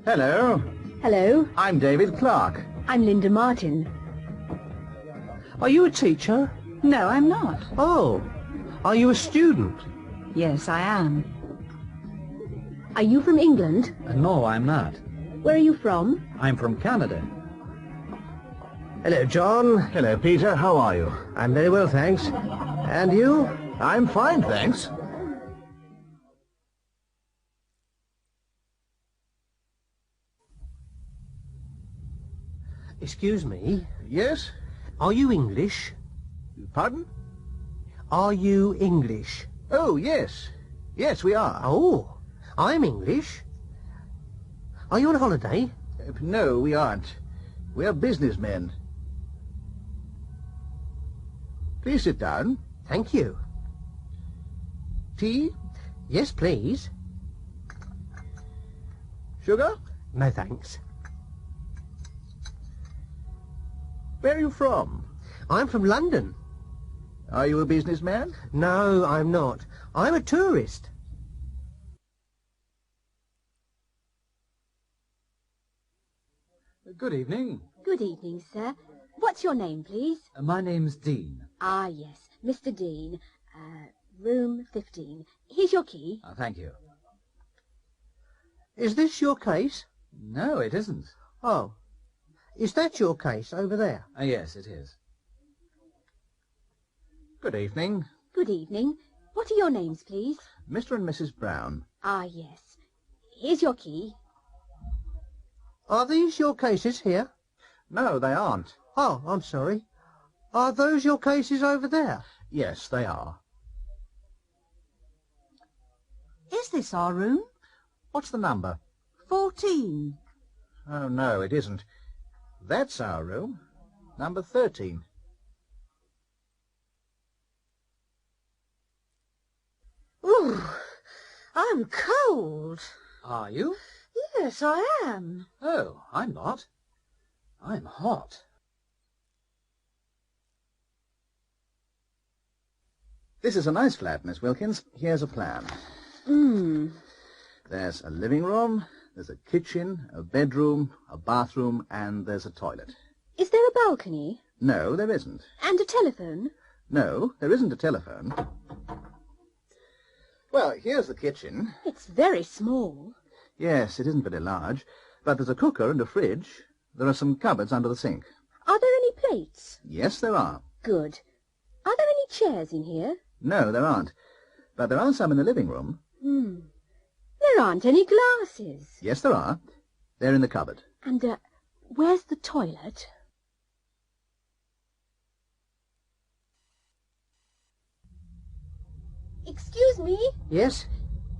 Hello. Hello, I'm David Clark. I'm Linda Martin. Are you a teacher? No, I'm not. Oh. Are you a student? Yes, I am. Are you from England? No, I'm not. Where are you from? I'm from Canada. Hello, John. Hello, Peter. How are you? I'm very well, thanks. And you? I'm fine, thanks. Excuse me. Yes? Are you English? Pardon? Are you English? Oh, yes. Yes, we are. Oh, I'm English. Are you on holiday? No, we aren't. We're businessmen. Please sit down. Thank you. Tea? Yes, please. Sugar? No, thanks. Where are you from? I'm from London. Are you a businessman? No, I'm not. I'm a tourist. Good evening. Good evening, sir. What's your name, please? My name's Dean. Ah, yes, Mr. Dean. Room 15. Here's your key. Thank you. Is this your case? No, it isn't. Oh. Is that your case over there? Yes, it is. Good evening. Good evening. What are your names, please? Mr. and Mrs. Brown. Ah, yes. Here's your key. Are these your cases here? No, they aren't. Oh, I'm sorry. Are those your cases over there? Yes, they are. Is this our room? What's the number? 14. Oh, no, it isn't. That's our room. Number 13. Ooh, I'm cold. Are you? Yes, I am. Oh, I'm not. I'm hot. This is a nice flat, Miss Wilkins. Here's a plan. There's a living room, there's a kitchen, a bedroom, a bathroom, and there's a toilet. Is there a balcony? No, there isn't. And a telephone? No, there isn't a telephone. Well, here's the kitchen. It's very small. Yes, it isn't very large, but there's a cooker and a fridge. There are some cupboards under the sink. Are there any plates? Yes, there are. Good. Are there any chairs in here? No, there aren't. But there are some in the living room. There aren't any glasses. Yes, there are. They're in the cupboard. And, where's the toilet? Excuse me? Yes?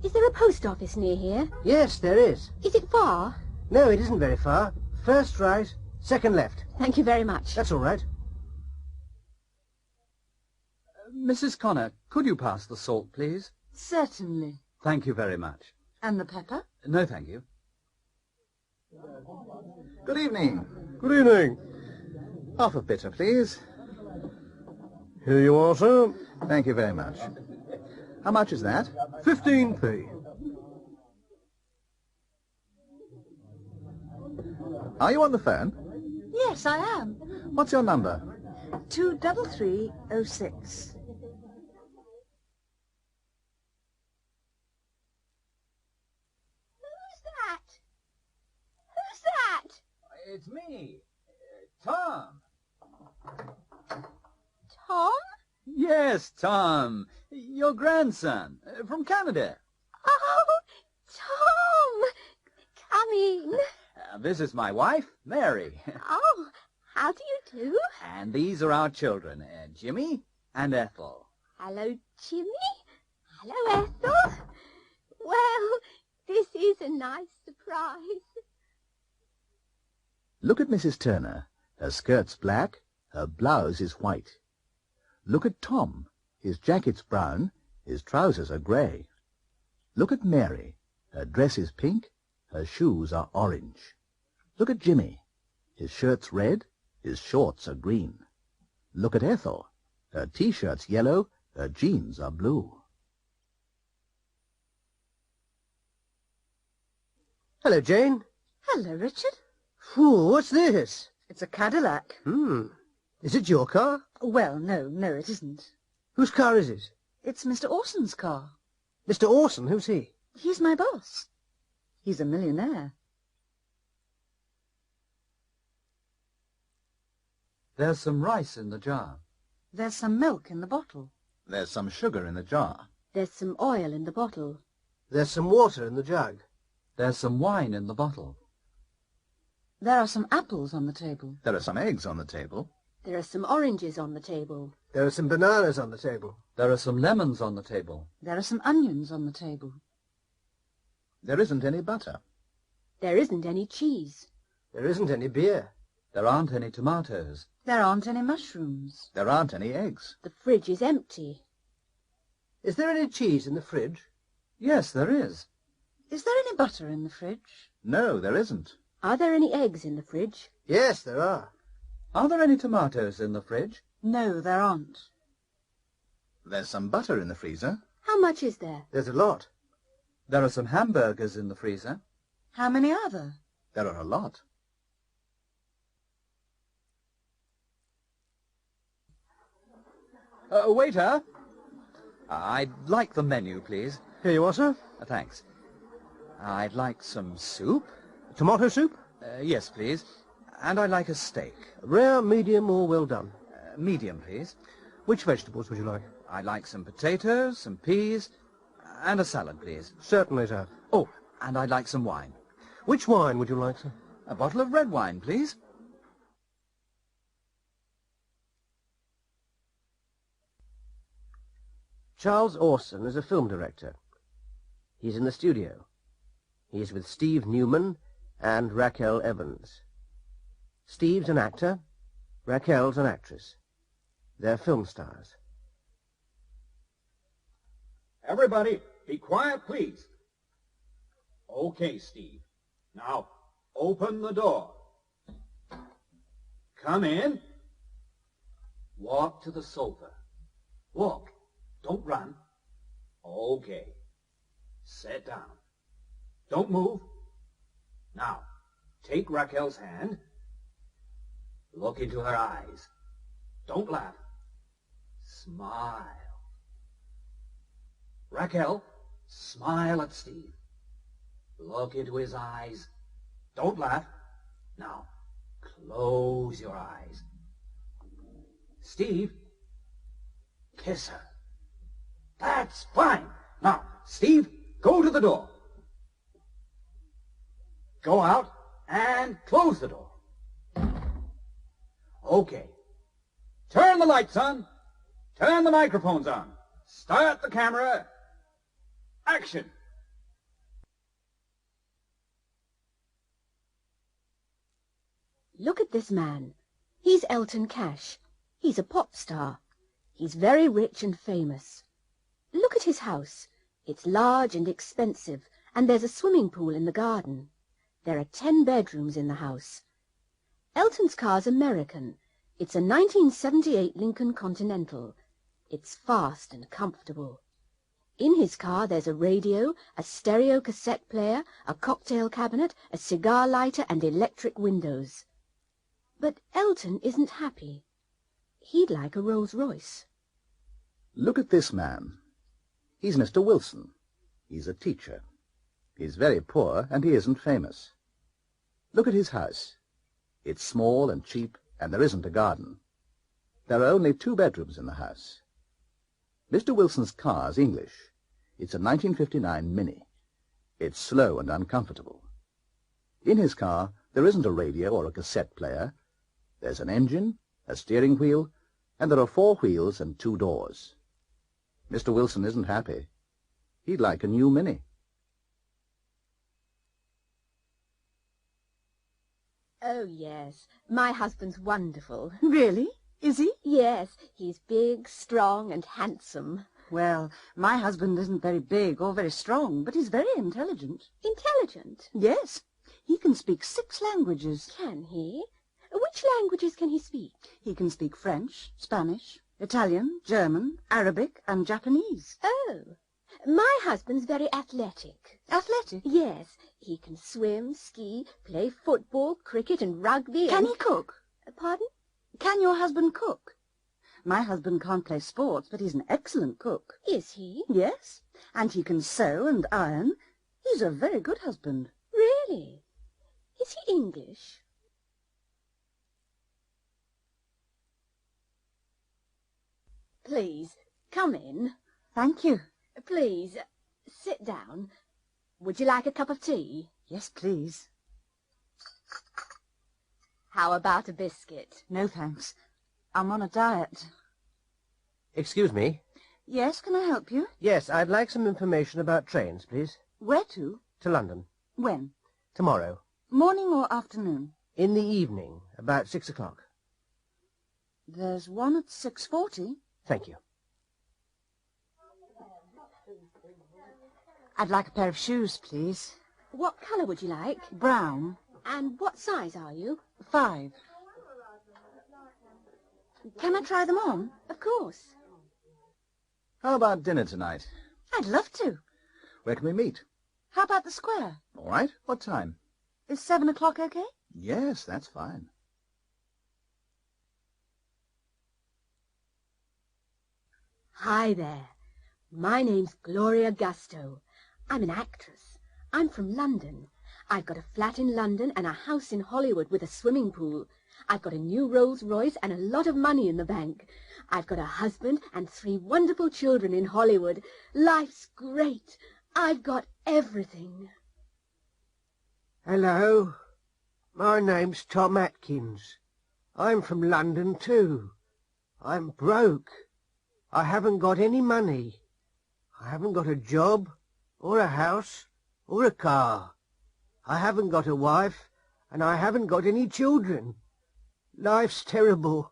Is there a post office near here? Yes, there is. Is it far? No, it isn't very far. First right, second left. Thank you very much. That's all right. Mrs. Connor, could you pass the salt, please? Certainly. Thank you very much. And the pepper? No, thank you. Good evening. Good evening. Half a bitter, please. Here you are, sir. Thank you very much. How much is that? 15p. Are you on the phone? Yes, I am. What's your number? 23306. Who's that? Who's that? It's me, Tom. Tom? Yes, Tom. Your grandson, from Canada. Oh, Tom! Come in. This is my wife, Mary. Oh, how do you do? And these are our children, Jimmy and Ethel. Hello, Jimmy. Hello, Ethel. Well, this is a nice surprise. Look at Mrs. Turner. Her skirt's black, her blouse is white. Look at Tom. His jacket's brown, his trousers are grey. Look at Mary. Her dress is pink, her shoes are orange. Look at Jimmy. His shirt's red, his shorts are green. Look at Ethel. Her T-shirt's yellow, her jeans are blue. Hello, Jane. Hello, Richard. Phew, what's this? It's a Cadillac. Is it your car? Well, no, it isn't. Whose car is it? It's Mr. Orson's car. Mr. Orson, who's he? He's my boss. He's a millionaire. There's some rice in the jar. There's some milk in the bottle. There's some sugar in the jar. There's some oil in the bottle. There's some water in the jug. There's some wine in the bottle. There are some apples on the table. There are some eggs on the table. There are some oranges on the table. There are some bananas on the table. There are some lemons on the table. There are some onions on the table. There isn't any butter. There isn't any cheese. There isn't any beer. There aren't any tomatoes. There aren't any mushrooms. There aren't any eggs. The fridge is empty. Is there any cheese in the fridge? Yes, there is. Is there any butter in the fridge? No, there isn't. Are there any eggs in the fridge? Yes, there are. Are there any tomatoes in the fridge? No, there aren't. There's some butter in the freezer. How much is there? There's a lot. There are some hamburgers in the freezer. How many are there? There are a lot. Waiter! I'd like the menu, please. Here you are, sir. Thanks. I'd like some soup. Tomato soup? Yes, please. And I'd like a steak. Rare, medium, or well done? Medium, please. Which vegetables would you like? I'd like some potatoes, some peas, and a salad, please. Certainly, sir. Oh, and I'd like some wine. Which wine would you like, sir? A bottle of red wine, please. Charles Orson is a film director. He's in the studio. He's with Steve Newman and Raquel Evans. Steve's an actor. Raquel's an actress. They're film stars. Everybody, be quiet, please. Okay, Steve. Now, open the door. Come in. Walk to the sofa. Walk. Don't run. Okay. Sit down. Don't move. Now, take Raquel's hand. Look into her eyes. Don't laugh. Smile. Raquel, smile at Steve. Look into his eyes. Don't laugh. Now, close your eyes. Steve, kiss her. That's fine. Now, Steve, go to the door. Go out and close the door. Okay. Turn the lights on. Turn the microphones on. Start the camera. Action. Look at this man. He's Elton Cash. He's a pop star. He's very rich and famous. Look at his house. It's large and expensive, and there's a swimming pool in the garden. There are 10 bedrooms in the house. Elton's car's American. It's a 1978 Lincoln Continental. It's fast and comfortable. In his car there's a radio, a stereo cassette player, a cocktail cabinet, a cigar lighter, and electric windows. But Elton isn't happy. He'd like a Rolls-Royce. Look at this man. He's Mr. Wilson. He's a teacher. He's very poor, and he isn't famous. Look at his house. It's small and cheap, and there isn't a garden. There are only 2 bedrooms in the house. Mr. Wilson's car's English. It's a 1959 Mini. It's slow and uncomfortable. In his car, there isn't a radio or a cassette player. There's an engine, a steering wheel, and there are 4 wheels and 2 doors. Mr. Wilson isn't happy. He'd like a new Mini. Oh, yes. My husband's wonderful. Really? Is he? Yes, he's big, strong, and handsome. Well, my husband isn't very big or very strong, but he's very intelligent. Intelligent? Yes. He can speak 6 languages. Can he? Which languages can he speak? He can speak French, Spanish, Italian, German, Arabic, and Japanese. Oh, My husband's very athletic. Athletic? Yes, he can swim, ski, play football, cricket and rugby. Can and... he cook? Pardon? Can your husband cook? My husband can't play sports, but he's an excellent cook. Is he? Yes, and he can sew and iron. He's a very good husband. Really? Is he English? Please, come in. Thank you. Please, sit down. Would you like a cup of tea? Yes, please. How about a biscuit? No, thanks. I'm on a diet. Excuse me. Yes, can I help you? Yes, I'd like some information about trains, please. Where to? To London. When? Tomorrow. Morning or afternoon? In the evening, about 6 o'clock. There's one at 6:40. Thank you. I'd like a pair of shoes, please. What colour would you like? Brown. And what size are you? 5. Can I try them on? Of course. How about dinner tonight? I'd love to. Where can we meet? How about the square? All right. What time? Is 7 o'clock okay? Yes, that's fine. Hi there. My name's Gloria Gusto. I'm an actress. I'm from London. I've got a flat in London and a house in Hollywood with a swimming pool. I've got a new Rolls Royce and a lot of money in the bank. I've got a husband and 3 wonderful children in Hollywood. Life's great. I've got everything. Hello. My name's Tom Atkins. I'm from London too. I'm broke. I haven't got any money. I haven't got a job, or a house, or a car. I haven't got a wife, and I haven't got any children. Life's terrible.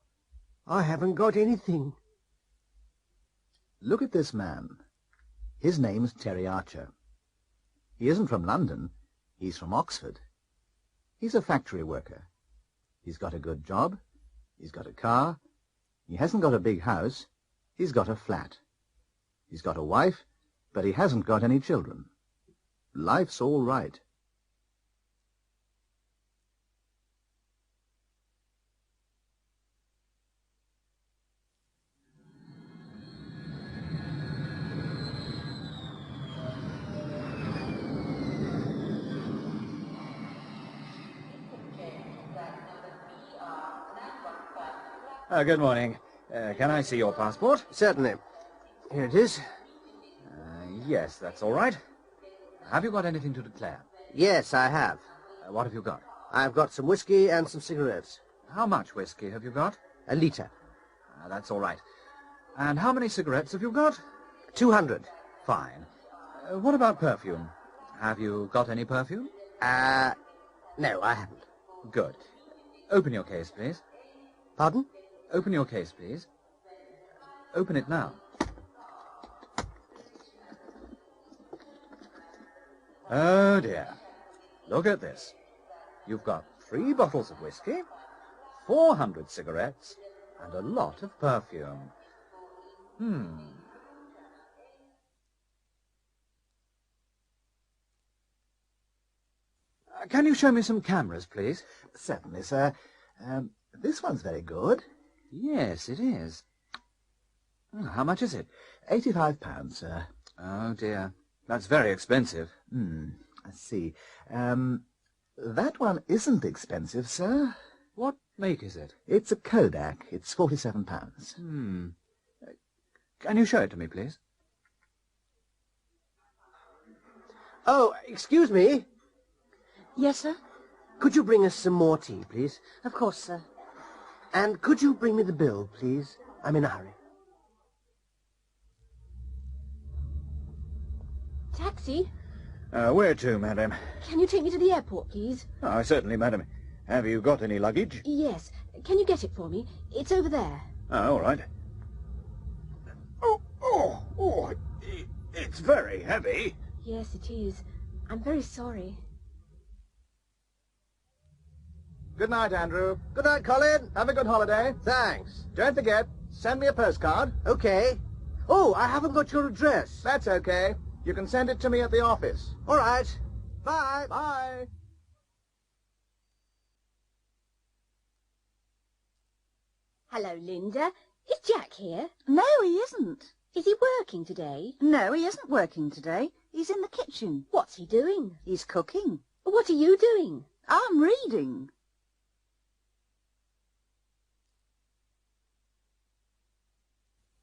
I haven't got anything. Look at this man. His name's Terry Archer. He isn't from London. He's from Oxford. He's a factory worker. He's got a good job. He's got a car. He hasn't got a big house. He's got a flat. He's got a wife, but he hasn't got any children. Life's all right. Good morning. Can I see your passport? Certainly. Here it is. Yes, that's all right. Have you got anything to declare? Yes, I have. What have you got? I've got some whiskey and some cigarettes. How much whiskey have you got? A litre. That's all right. And how many cigarettes have you got? 200. Fine. What about perfume? Have you got any perfume? No, I haven't. Good. Open your case, please. Pardon? Open your case, please. Open it now. Oh, dear. Look at this. You've got 3 bottles of whiskey, 400 cigarettes, and a lot of perfume. Can you show me some cameras, please? Certainly, sir. This one's very good. Yes, it is. How much is it? £85, sir. Oh, dear. That's very expensive. I see. That one isn't expensive, sir. What make is it? It's a Kodak. It's £47. Can you show it to me, please? Oh, excuse me. Yes, sir? Could you bring us some more tea, please? Of course, sir. And could you bring me the bill, please? I'm in a hurry. Taxi? Where to, madam? Can you take me to the airport, please? Oh, certainly, madam. Have you got any luggage? Yes. Can you get it for me? It's over there. Oh, all right. It's very heavy. Yes, it is. I'm very sorry. Good night, Andrew. Good night, Colin. Have a good holiday. Thanks. Don't forget, send me a postcard. Okay. Oh, I haven't got your address. That's okay. You can send it to me at the office. All right. Bye. Bye. Hello, Linda. Is Jack here? No, he isn't. Is he working today? No, he isn't working today. He's in the kitchen. What's he doing? He's cooking. What are you doing? I'm reading.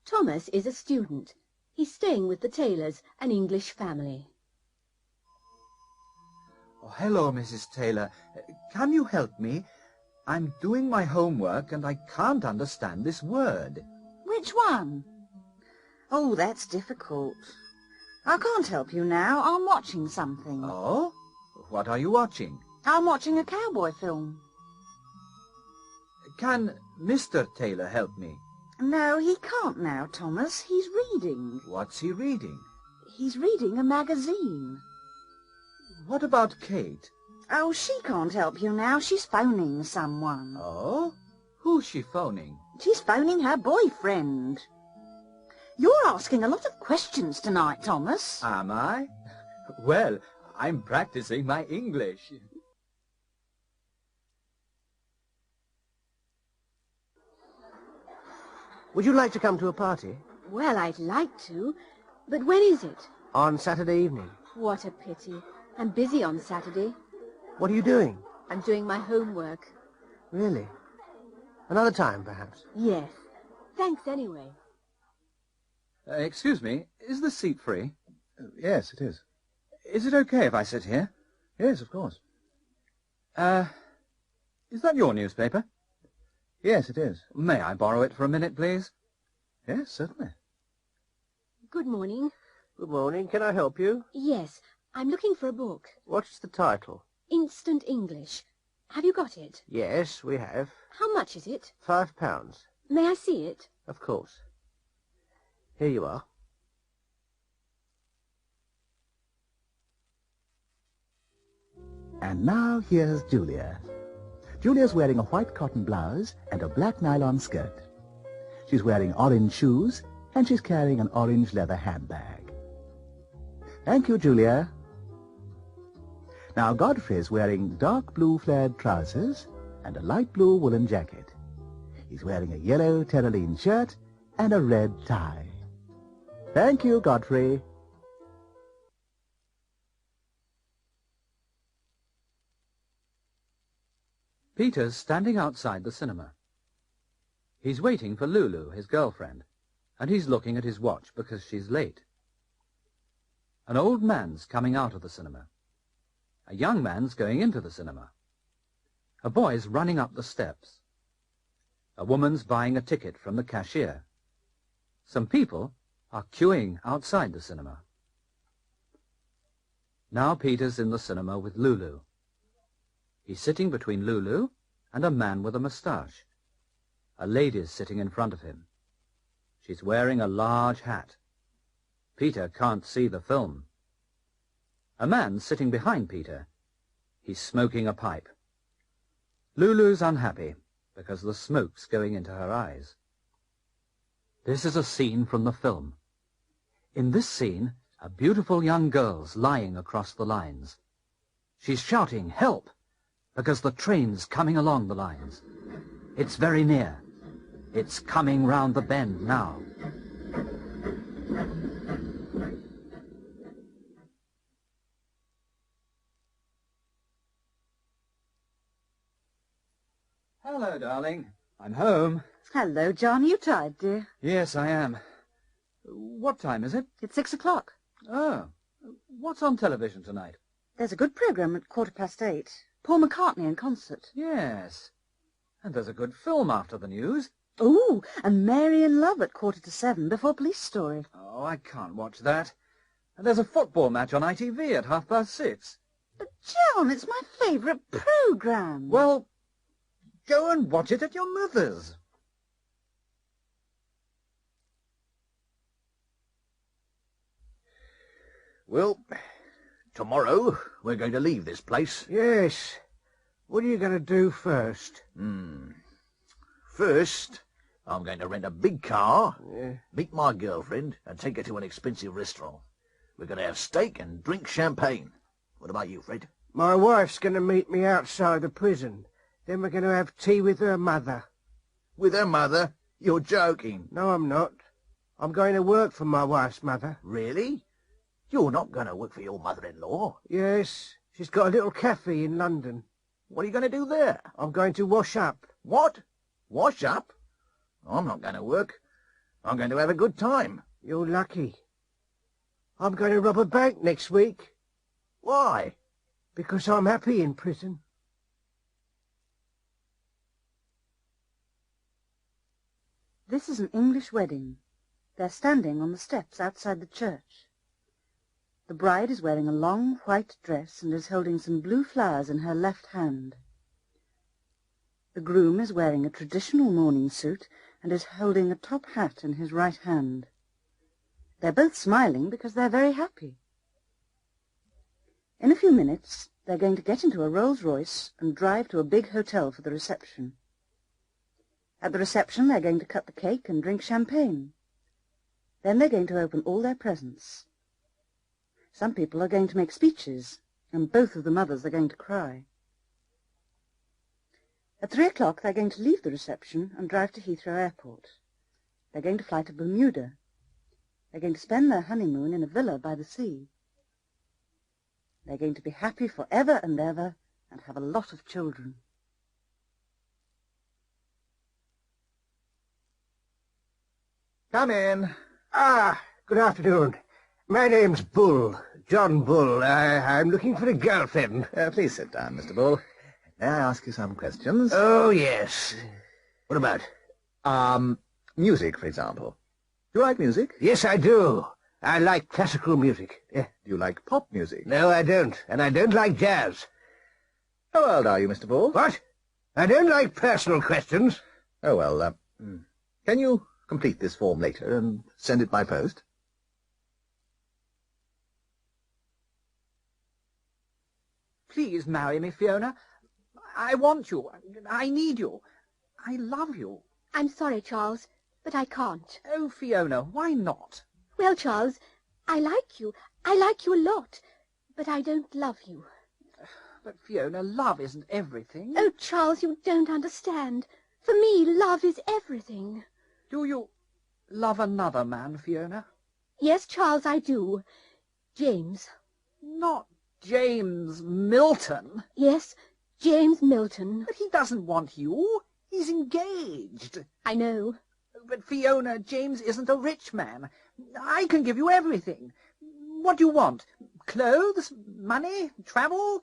Thomas is a student. He's staying with the Taylors, an English family. Oh, hello, Mrs. Taylor. Can you help me? I'm doing my homework and I can't understand this word. Which one? Oh, that's difficult. I can't help you now. I'm watching something. Oh? What are you watching? I'm watching a cowboy film. Can Mr. Taylor help me? No, he can't now, Thomas. He's reading. What's he reading? He's reading a magazine. What about Kate? Oh, she can't help you now. She's phoning someone. Oh? Who's she phoning? She's phoning her boyfriend. You're asking a lot of questions tonight, Thomas. Am I? Well, I'm practicing my English. Would you like to come to a party? Well, I'd like to, but when is it? On Saturday evening. What a pity. I'm busy on Saturday. What are you doing? I'm doing my homework. Really? Another time, perhaps? Yes. Thanks anyway. Excuse me, is the seat free? Yes, it is. Is it okay if I sit here? Yes, of course. Is that your newspaper? Yes, it is. May I borrow it for a minute, please? Yes, certainly. Good morning. Good morning. Can I help you? Yes, I'm looking for a book. What's the title? Instant English. Have you got it? Yes, we have. How much is it? £5. May I see it? Of course. Here you are. And now here's Julia. Julia's wearing a white cotton blouse and a black nylon skirt. She's wearing orange shoes and she's carrying an orange leather handbag. Thank you, Julia. Now Godfrey's wearing dark blue flared trousers and a light blue woolen jacket. He's wearing a yellow terraline shirt and a red tie. Thank you, Godfrey. Peter's standing outside the cinema. He's waiting for Lulu, his girlfriend, and he's looking at his watch because she's late. An old man's coming out of the cinema. A young man's going into the cinema. A boy's running up the steps. A woman's buying a ticket from the cashier. Some people are queuing outside the cinema. Now Peter's in the cinema with Lulu. He's sitting between Lulu and a man with a moustache. A lady's sitting in front of him. She's wearing a large hat. Peter can't see the film. A man's sitting behind Peter. He's smoking a pipe. Lulu's unhappy because the smoke's going into her eyes. This is a scene from the film. In this scene, a beautiful young girl's lying across the lines. She's shouting, "Help!" because the train's coming along the lines. It's very near. It's coming round the bend now. Hello, darling. I'm home. Hello, John. You tired, dear? Yes, I am. What time is it? It's 6 o'clock. Oh. What's on television tonight? There's a good programme at 8:15. Paul McCartney in concert. Yes. And there's a good film after the news. Ooh, and Mary in Love at 6:45 before Police Story. Oh, I can't watch that. And there's a football match on ITV at 6:30. But, John, it's my favourite programme. Well, go and watch it at your mother's. Well, tomorrow we're going to leave this place. Yes. What are you going to do first? First, I'm going to rent a big car, Yeah. meet my girlfriend, and take her to an expensive restaurant. We're going to have steak and drink champagne. What about you, Fred? My wife's going to meet me outside the prison. Then we're going to have tea with her mother. With her mother? You're joking. No, I'm not. I'm going to work for my wife's mother. Really? You're not going to work for your mother-in-law. Yes, she's got a little cafe in London. What are you going to do there? I'm going to wash up. What? Wash up? I'm not going to work. I'm going to have a good time. You're lucky. I'm going to rob a bank next week. Why? Because I'm happy in prison. This is an English wedding. They're standing on the steps outside the church. The bride is wearing a long white dress and is holding some blue flowers in her left hand. The groom is wearing a traditional mourning suit and is holding a top hat in his right hand. They're both smiling because they're very happy. In a few minutes, they're going to get into a Rolls-Royce and drive to a big hotel for the reception. At the reception, they're going to cut the cake and drink champagne. Then they're going to open all their presents. Some people are going to make speeches, and both of the mothers are going to cry. At 3 o'clock, they're going to leave the reception and drive to Heathrow Airport. They're going to fly to Bermuda. They're going to spend their honeymoon in a villa by the sea. They're going to be happy forever and ever and have a lot of children. Come in. Ah, good afternoon. My name's Bull, John Bull. I'm looking for a girlfriend. Please sit down, Mr. Bull. May I ask you some questions? Oh, yes. What about? Music, for example. Do you like music? Yes, I do. I like classical music. Do you like pop music? No, I don't. And I don't like jazz. How old are you, Mr. Bull? What? I don't like personal questions. Oh, well, can you complete this form later and send it by post? Please marry me, Fiona. I want you. I need you. I love you. I'm sorry, Charles, but I can't. Oh, Fiona, why not? Well, Charles, I like you. I like you a lot, but I don't love you. But, Fiona, love isn't everything. Oh, Charles, you don't understand. For me, love is everything. Do you love another man, Fiona? Yes, Charles, I do. James. Not James Milton. Yes, James Milton. But he doesn't want you. He's engaged. I know. But, Fiona, James isn't a rich man. I can give you everything. What do you want? Clothes? Money? Travel?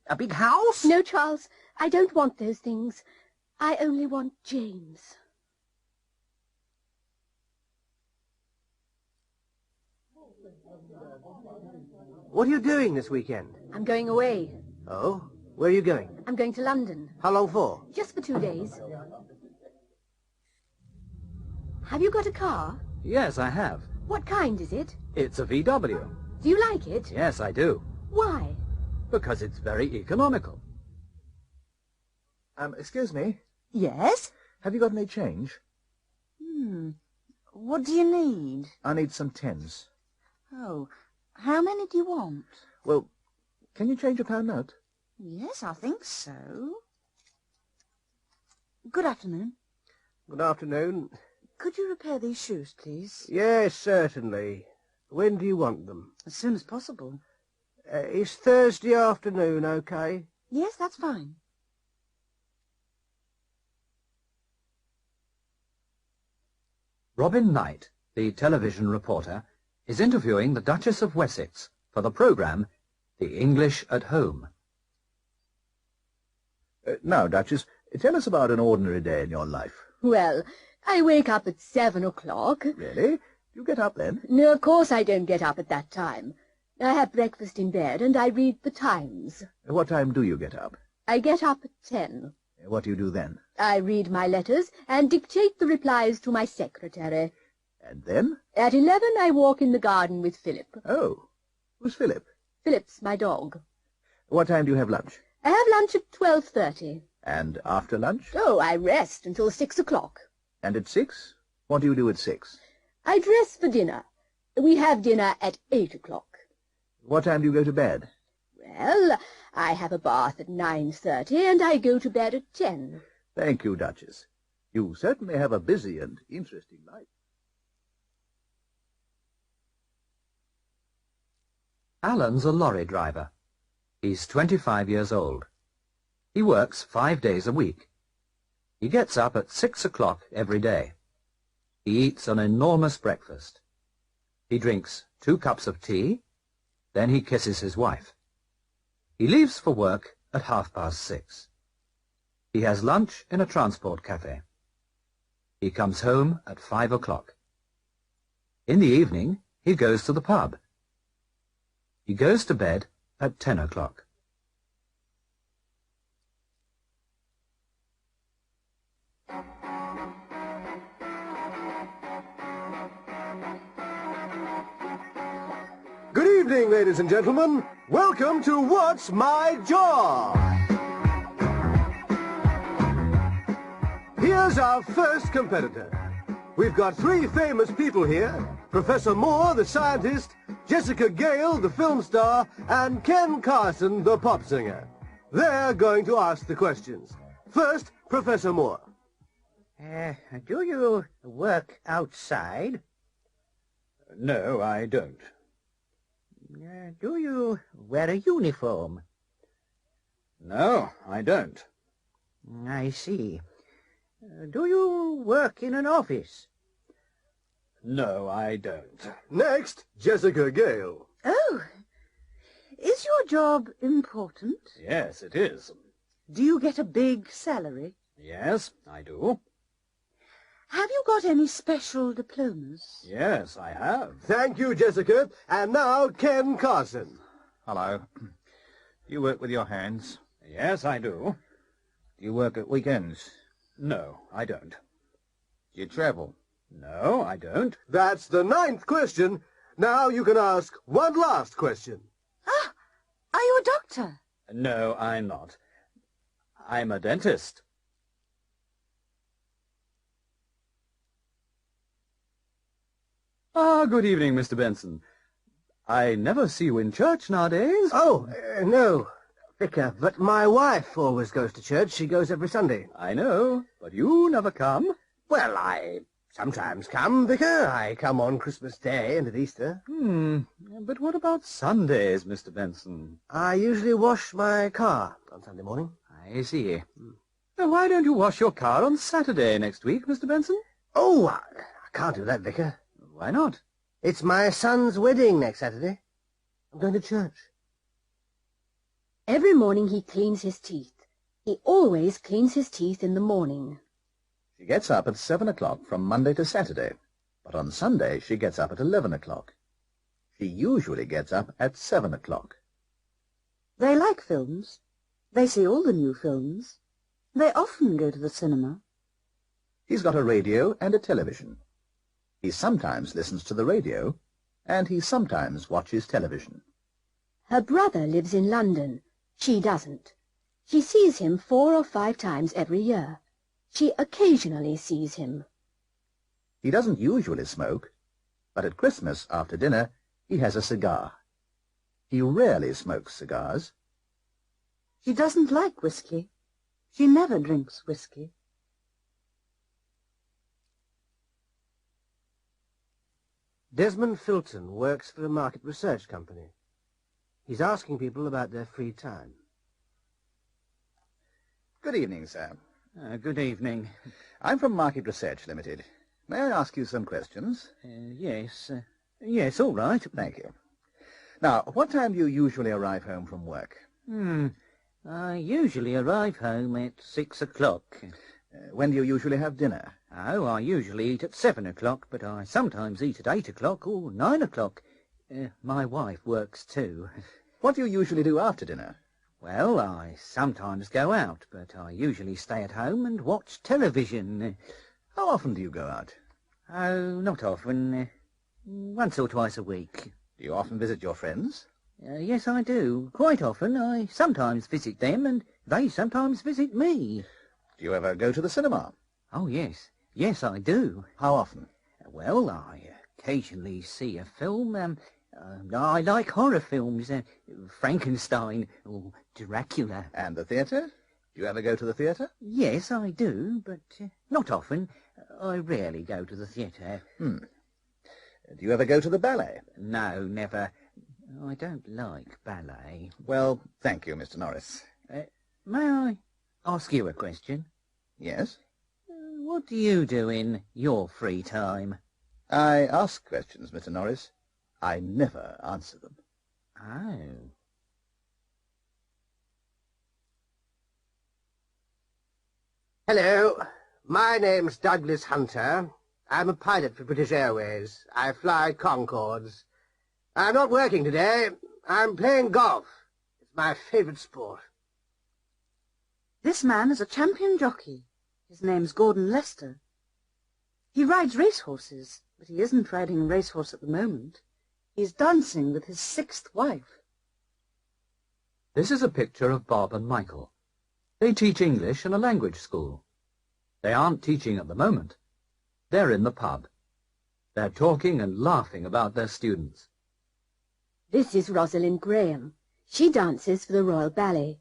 A big house? No, Charles, I don't want those things. I only want James. What are you doing this weekend? I'm going away. Oh? Where are you going? I'm going to London. How long for? Just for 2 days. Have you got a car? Yes, I have. What kind is it? It's a VW. Do you like it? Yes, I do. Why? Because it's very economical. Excuse me. Yes? Have you got any change? What do you need? I need some tens. Oh, how many do you want? Well, can you change a pound note? Yes, I think so. Good afternoon. Good afternoon. Could you repair these shoes, please? Yes, certainly. When do you want them? As soon as possible. Is Thursday afternoon okay? Yes, that's fine. Robin Knight, the television reporter, is interviewing the Duchess of Wessex for the programme The English at Home. Now, Duchess, tell us about an ordinary day in your life. Well, I wake up at 7 o'clock. Really? You get up then? No, of course I don't get up at that time. I have breakfast in bed and I read the Times. What time do you get up? I get up at 10. What do you do then? I read my letters and dictate the replies to my secretary. And then? At 11 I walk in the garden with Philip. Oh, who's Philip? Philip's my dog. What time do you have lunch? I have lunch at 12:30. And after lunch? Oh, I rest until 6 o'clock. And at 6? What do you do at 6? I dress for dinner. We have dinner at 8 o'clock. What time do you go to bed? Well, I have a bath at 9:30, and I go to bed at 10. Thank you, Duchess. You certainly have a busy and interesting life. Alan's a lorry driver. He's 25 years old. He works 5 days a week. He gets up at 6 o'clock every day. He eats an enormous breakfast. He drinks 2 cups of tea, then he kisses his wife. He leaves for work at 6:30. He has lunch in a transport cafe. He comes home at 5 o'clock. In the evening, he goes to the pub. He goes to bed at 10 o'clock. Good evening, ladies and gentlemen. Welcome to What's My Job? Here's our first competitor. We've got 3 famous people here. Professor Moore, the scientist, Jessica Gale, the film star, and Ken Carson, the pop singer. They're going to ask the questions. First, Professor Moore. Do you work outside? No, I don't. Do you wear a uniform? No, I don't. I see. Do you work in an office? No, I don't. Next, Jessica Gale. Oh, is your job important? Yes, it is. Do you get a big salary? Yes, I do. Have you got any special diplomas? Yes, I have. Thank you, Jessica. And now, Ken Carson. Hello. You work with your hands? Yes, I do. Do you work at weekends? No, I don't. Do you travel? No, I don't. That's the 9th question. Now you can ask one last question. Ah, are you a doctor? No, I'm not. I'm a dentist. Ah, good evening, Mr. Benson. I never see you in church nowadays. Oh, no, Vicar, but my wife always goes to church. She goes every Sunday. I know, but you never come. Well, I sometimes come, Vicar. I come on Christmas Day and at Easter. But what about Sundays, Mr. Benson? I usually wash my car on Sunday morning. I see. Now, why don't you wash your car on Saturday next week, Mr. Benson? Oh, I can't do that, Vicar. Why not? It's my son's wedding next Saturday. I'm going to church. Every morning he cleans his teeth. He always cleans his teeth in the morning. She gets up at 7 o'clock from Monday to Saturday, but on Sunday she gets up at 11 o'clock. She usually gets up at 7 o'clock. They like films. They see all the new films. They often go to the cinema. He's got a radio and a television. He sometimes listens to the radio, and he sometimes watches television. Her brother lives in London. She doesn't. She sees him 4 or 5 times every year. She occasionally sees him. He doesn't usually smoke, but at Christmas, after dinner, he has a cigar. He rarely smokes cigars. She doesn't like whiskey. She never drinks whiskey. Desmond Filton works for a market research company. He's asking people about their free time. Good evening, sir. Good evening. I'm from Market Research Limited. May I ask you some questions? Yes. Yes, all right. Thank you. Now, what time do you usually arrive home from work? I usually arrive home at 6 o'clock. When do you usually have dinner? Oh, I usually eat at 7 o'clock, but I sometimes eat at 8 o'clock or 9 o'clock. My wife works too. What do you usually do after dinner? Well, I sometimes go out, but I usually stay at home and watch television. How often do you go out? Oh, not often. Once or twice a week. Do you often visit your friends? Yes, I do. Quite often. I sometimes visit them, and they sometimes visit me. Do you ever go to the cinema? Oh, yes. Yes, I do. How often? Well, I occasionally see a film. I like horror films, Frankenstein or Dracula. And the theatre? Do you ever go to the theatre? Yes, I do, but not often. I rarely go to the theatre. Do you ever go to the ballet? No, never. I don't like ballet. Well, thank you, Mr. Norris. May I ask you a question? Yes? What do you do in your free time? I ask questions, Mr. Norris. I never answer them. Oh. Hello, my name's Douglas Hunter. I'm a pilot for British Airways. I fly Concords. I'm not working today. I'm playing golf. It's my favourite sport. This man is a champion jockey. His name's Gordon Lester. He rides racehorses, but he isn't riding a racehorse at the moment. He's dancing with his 6th wife. This is a picture of Bob and Michael. They teach English in a language school. They aren't teaching at the moment. They're in the pub. They're talking and laughing about their students. This is Rosalind Graham. She dances for the Royal Ballet.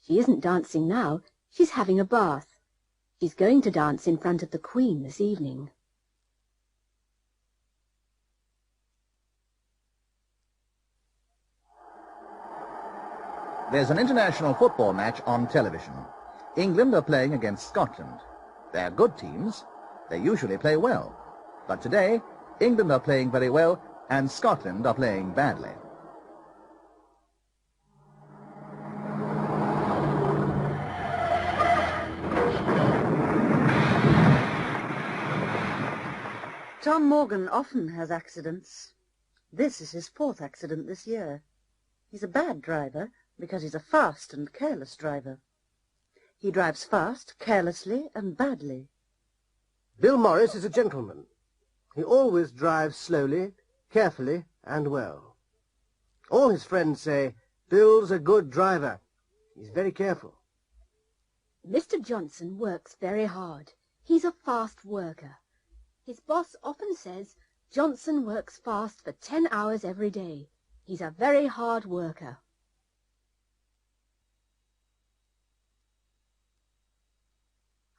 She isn't dancing now. She's having a bath. She's going to dance in front of the Queen this evening. There's an international football match on television. England are playing against Scotland. They're good teams. They usually play well. But today, England are playing very well and Scotland are playing badly. Tom Morgan often has accidents. This is his 4th accident this year. He's a bad driver because he's a fast and careless driver. He drives fast, carelessly, and badly. Bill Morris is a gentleman. He always drives slowly, carefully, and well. All his friends say, Bill's a good driver. He's very careful. Mr. Johnson works very hard. He's a fast worker. His boss often says Johnson works fast for 10 hours every day. He's a very hard worker.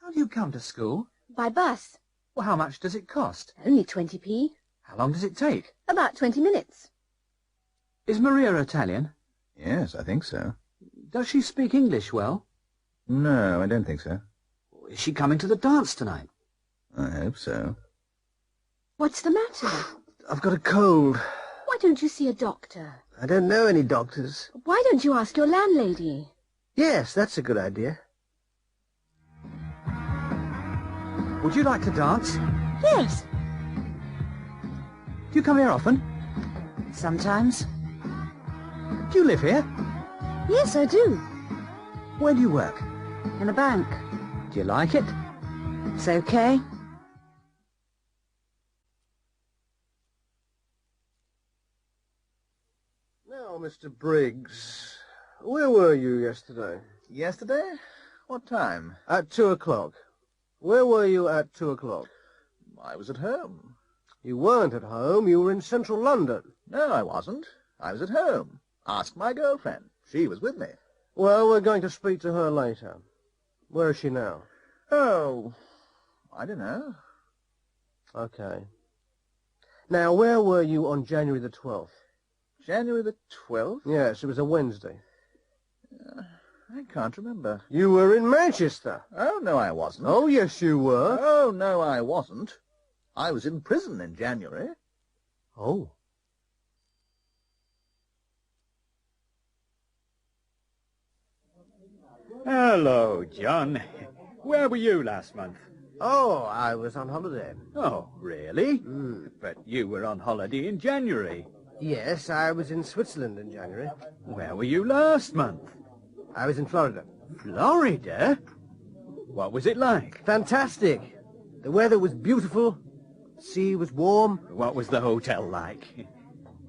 How do you come to school? By bus. Well, how much does it cost? Only 20p. How long does it take? About 20 minutes. Is Maria Italian? Yes, I think so. Does she speak English well? No, I don't think so. Is she coming to the dance tonight? I hope so. What's the matter? I've got a cold. Why don't you see a doctor? I don't know any doctors. Why don't you ask your landlady? Yes, that's a good idea. Would you like to dance? Yes. Do you come here often? Sometimes. Do you live here? Yes, I do. Where do you work? In a bank. Do you like it? It's okay. Now, Mr. Briggs, where were you yesterday? Yesterday? What time? At 2 o'clock. Where were you at 2 o'clock? I was at home. You weren't at home. You were in central London. No, I wasn't. I was at home. Ask my girlfriend. She was with me. Well, we're going to speak to her later. Where is she now? Oh, I don't know. Okay. Now, where were you on January the 12th? January the 12th? Yes, it was a Wednesday. I can't remember. You were in Manchester. Oh, no, I wasn't. Oh, yes, you were. Oh, no, I wasn't. I was in prison in January. Oh. Hello, John. Where were you last month? Oh, I was on holiday. Oh, really? But you were on holiday in January. Yes, I was in Switzerland in January. Where were you last month? I was in Florida. Florida? What was it like? Fantastic. The weather was beautiful. The sea was warm. What was the hotel like?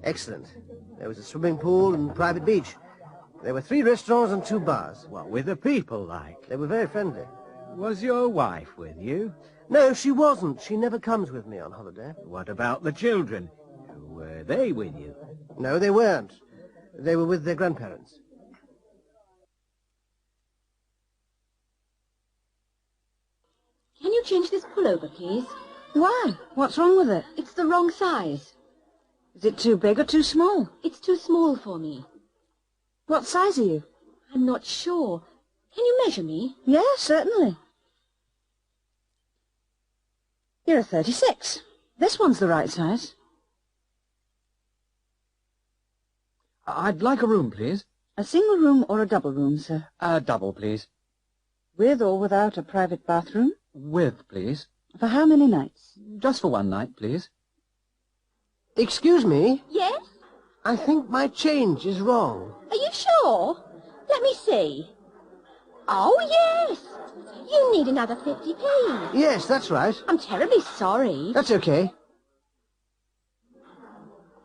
Excellent. There was a swimming pool and private beach. There were 3 restaurants and 2 bars. What were the people like? They were very friendly. Was your wife with you? No, she wasn't. She never comes with me on holiday. What about the children? Were they with you? No, they weren't. They were with their grandparents. Can you change this pullover, please? Why? What's wrong with it? It's the wrong size. Is it too big or too small? It's too small for me. What size are you? I'm not sure. Can you measure me? Yes, certainly. You're a 36. This one's the right size. I'd like a room, please. A single room or a double room, sir? A double, please. With or without a private bathroom? With, please. For how many nights? Just for one night, please. Excuse me? Yes? I think my change is wrong. Are you sure? Let me see. Oh, yes. You need another 50p. Yes, that's right. I'm terribly sorry. That's okay.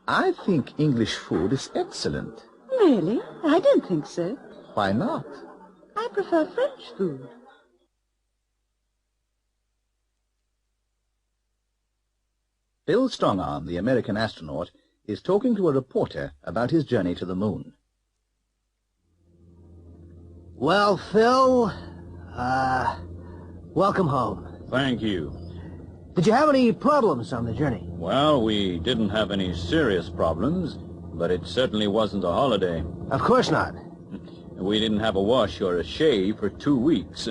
I think English food is excellent. Really? I don't think so. Why not? I prefer French food. Bill Strongarm, the American astronaut, is talking to a reporter about his journey to the moon. Well, Phil, welcome home. Thank you. Did you have any problems on the journey? Well, we didn't have any serious problems, but it certainly wasn't a holiday. Of course not. We didn't have a wash or a shave for 2 weeks.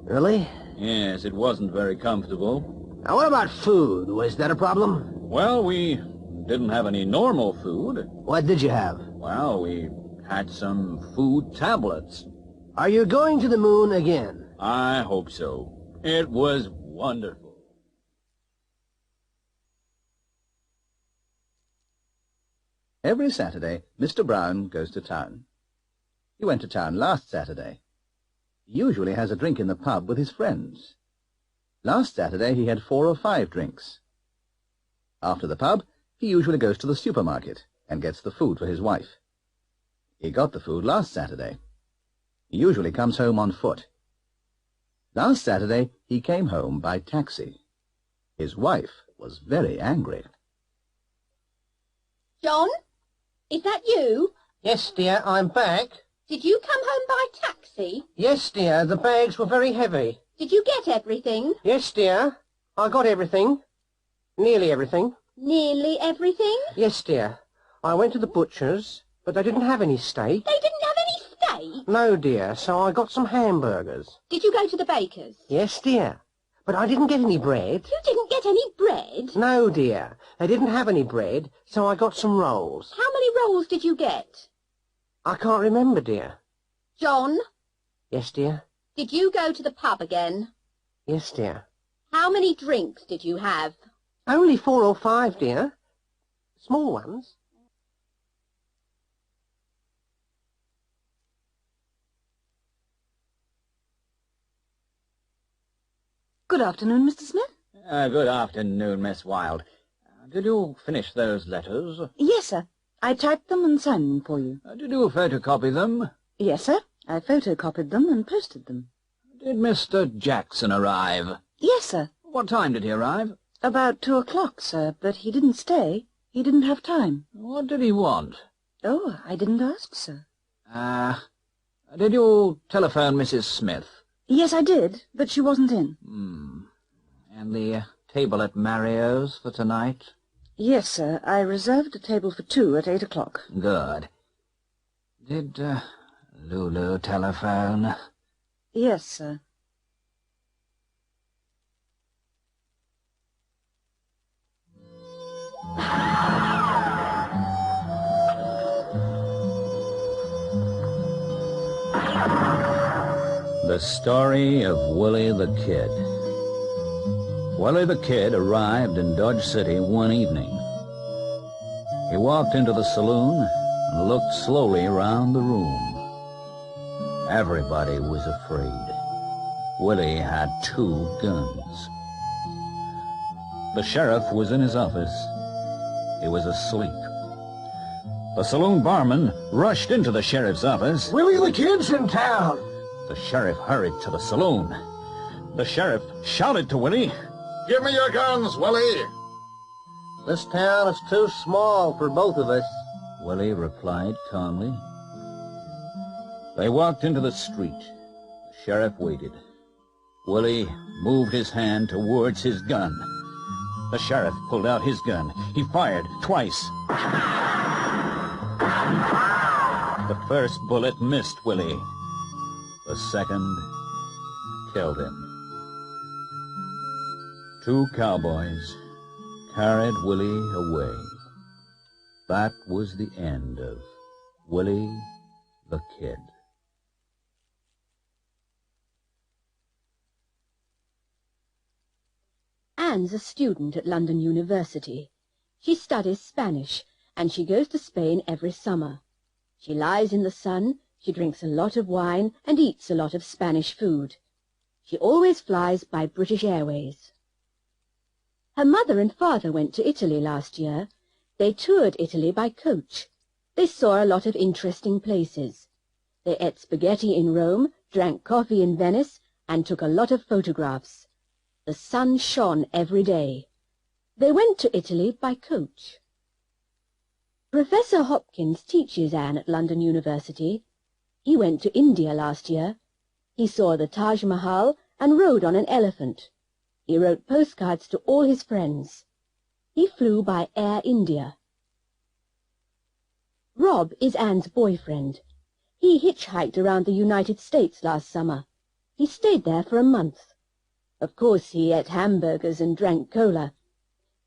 Really? Yes, it wasn't very comfortable. Now, what about food? Was that a problem? Well, we didn't have any normal food. What did you have? Well, we had some food tablets. Are you going to the moon again? I hope so. It was wonderful. Every Saturday, Mr. Brown goes to town. He went to town last Saturday. He usually has a drink in the pub with his friends. Last Saturday he had 4 or 5 drinks. After the pub, he usually goes to the supermarket and gets the food for his wife. He got the food last Saturday. He usually comes home on foot. Last Saturday he came home by taxi. His wife was very angry. John? Is that you? Yes, dear, I'm back. Did you come home by taxi? Yes, dear, the bags were very heavy. Did you get everything? Yes, dear, I got everything. Nearly everything. Nearly everything? Yes, dear. I went to the butcher's, but they didn't have any steak. They didn't have any steak? No, dear, so I got some hamburgers. Did you go to the baker's? Yes, dear, but I didn't get any bread. You didn't get any bread? No, dear, they didn't have any bread, so I got some rolls. How many rolls did you get? I can't remember, dear. John? Yes, dear. Did you go to the pub again? Yes, dear. How many drinks did you have? Only 4 or 5, dear. Small ones. Good afternoon, Mr. Smith. Good afternoon, Miss Wilde. Did you finish those letters? Yes, sir. I typed them and signed them for you. Did you photocopy them? Yes, sir. I photocopied them and posted them. Did Mr. Jackson arrive? Yes, sir. What time did he arrive? About 2 o'clock, sir, but he didn't stay. He didn't have time. What did he want? Oh, I didn't ask, sir. Did you telephone Mrs. Smith? Yes, I did, but she wasn't in. And the table at Mario's for tonight? Yes, sir. I reserved a table for 2 at 8 o'clock. Good. Did, Lulu telephone? Yes, sir. The story of Willie the Kid. Willie the Kid arrived in Dodge City one evening. He walked into the saloon and looked slowly around the room. Everybody was afraid. Willie had 2 guns. The sheriff was in his office. He was asleep. The saloon barman rushed into the sheriff's office. Willie the Kid's in town. The sheriff hurried to the saloon. The sheriff shouted to Willie, Give me your guns, Willie! This town is too small for both of us. Willie replied calmly. They walked into the street. The sheriff waited. Willie moved his hand towards his gun. The sheriff pulled out his gun. He fired twice. The first bullet missed Willie. The second killed him. 2 cowboys carried Willie away. That was the end of Willie the Kid. Anne's a student at London University. She studies Spanish, and she goes to Spain every summer. She lies in the sun, she drinks a lot of wine, and eats a lot of Spanish food. She always flies by British Airways. Her mother and father went to Italy last year. They toured Italy by coach. They saw a lot of interesting places. They ate spaghetti in Rome, drank coffee in Venice, and took a lot of photographs. The sun shone every day. They went to Italy by coach. Professor Hopkins teaches Anne at London University. He went to India last year. He saw the Taj Mahal and rode on an elephant. He wrote postcards to all his friends. He flew by Air India. Rob is Anne's boyfriend. He hitchhiked around the United States last summer. He stayed there for a month. Of course, he ate hamburgers and drank cola.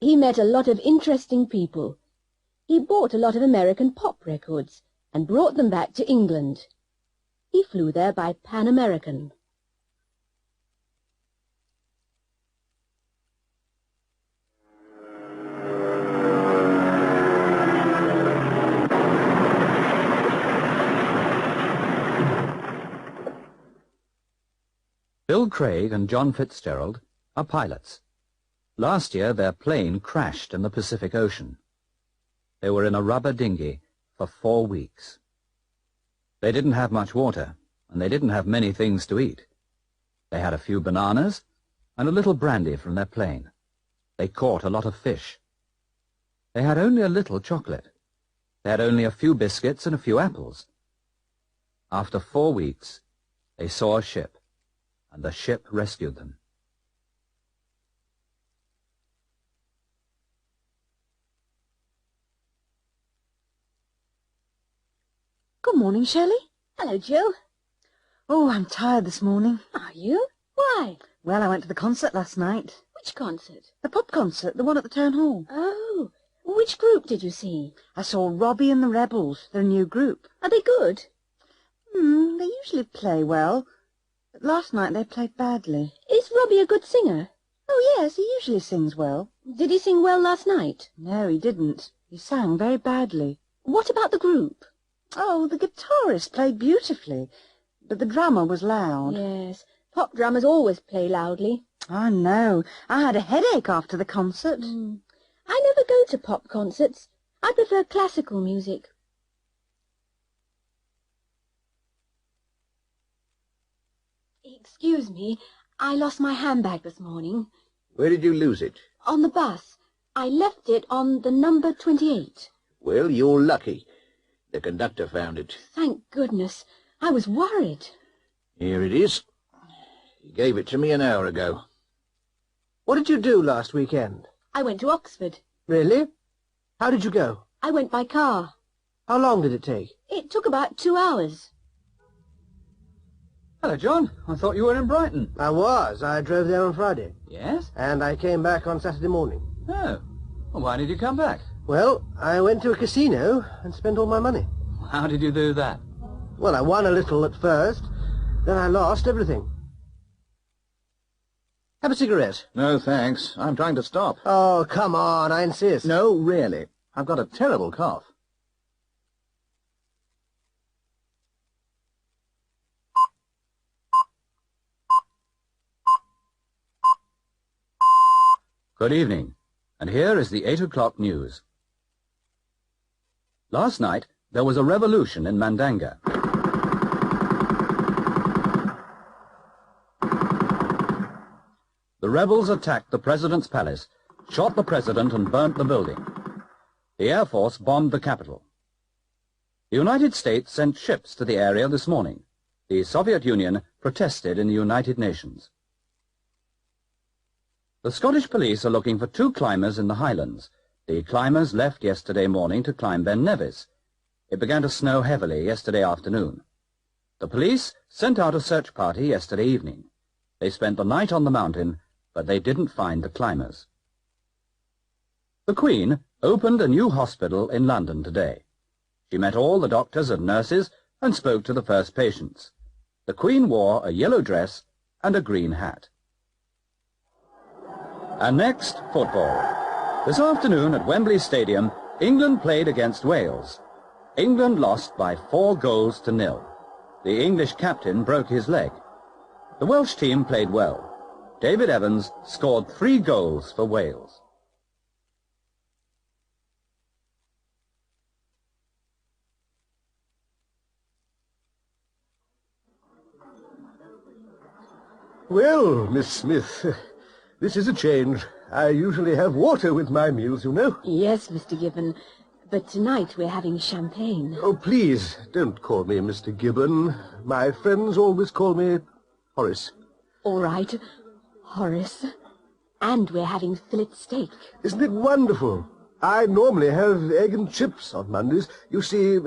He met a lot of interesting people. He bought a lot of American pop records and brought them back to England. He flew there by Pan American. Bill Craig and John Fitzgerald are pilots. Last year their plane crashed in the Pacific Ocean. They were in a rubber dinghy for 4 weeks. They didn't have much water, and they didn't have many things to eat. They had a few bananas and a little brandy from their plane. They caught a lot of fish. They had only a little chocolate. They had only a few biscuits and a few apples. After 4 weeks, they saw a ship, and the ship rescued them. Good morning, Shelley. Hello, Jill. Oh, I'm tired this morning. Are you? Why? Well, I went to the concert last night. Which concert? The pop concert, the one at the town hall. Oh, which group did you see? I saw Robbie and the Rebels, their new group. Are they good? They usually play well, but last night they played badly. Is Robbie a good singer? Oh, yes, he usually sings well. Did he sing well last night? No, he didn't. He sang very badly. What about the group? Oh, the guitarist played beautifully, but the drummer was loud. Yes, pop drummers always play loudly. I know. I had a headache after the concert. I never go to pop concerts. I prefer classical music. Excuse me, I lost my handbag this morning. Where did you lose it? On the bus. I left it on the number 28. Well, you're lucky. The conductor found it. Thank goodness. I was worried. Here it is. He gave it to me an hour ago. What did you do last weekend? I went to Oxford. Really? How did you go? I went by car. How long did it take? It took about 2 hours. Hello, John. I thought you were in Brighton. I was. I drove there on Friday. Yes? And I came back on Saturday morning. Oh. Well, why did you come back? Well, I went to a casino and spent all my money. How did you do that? Well, I won a little at first, then I lost everything. Have a cigarette. No, thanks. I'm trying to stop. Oh, come on, I insist. No, really. I've got a terrible cough. Good evening, and here is the 8 o'clock news. Last night, there was a revolution in Mandanga. the rebels attacked the president's palace, shot the president and burnt the building. The Air Force bombed the capital. The United States sent ships to the area this morning. The Soviet Union protested in the United Nations. The Scottish police are looking for 2 climbers in the Highlands. The climbers left yesterday morning to climb Ben Nevis. It began to snow heavily yesterday afternoon. The police sent out a search party yesterday evening. They spent the night on the mountain, but they didn't find the climbers. The Queen opened a new hospital in London today. She met all the doctors and nurses and spoke to the first patients. The Queen wore a yellow dress and a green hat. And next, football. This afternoon at Wembley Stadium, England played against Wales. England lost by 4-0. The English captain broke his leg. The Welsh team played well. David Evans scored 3 goals for Wales. Well, Miss Smith, this is a change. I usually have water with my meals, you know. Yes, Mr. Gibbon, but tonight we're having champagne. Oh, please, don't call me Mr. Gibbon. My friends always call me Horace. All right, Horace. And we're having fillet steak. Isn't it wonderful? I normally have egg and chips on Mondays. You see,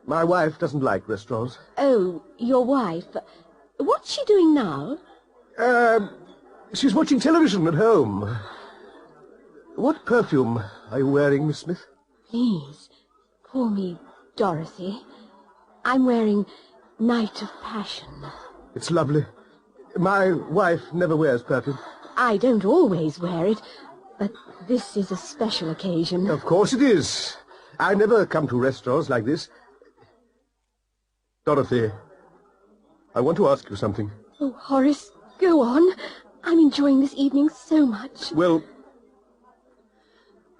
my wife doesn't like restaurants. Oh, your wife. What's she doing now? She's watching television at home. What perfume are you wearing, Miss Smith? Please, call me Dorothy. I'm wearing Night of Passion. It's lovely. My wife never wears perfume. I don't always wear it, but this is a special occasion. Of course it is. I never come to restaurants like this. Dorothy, I want to ask you something. Oh, Horace, go on. I'm enjoying this evening so much. Well,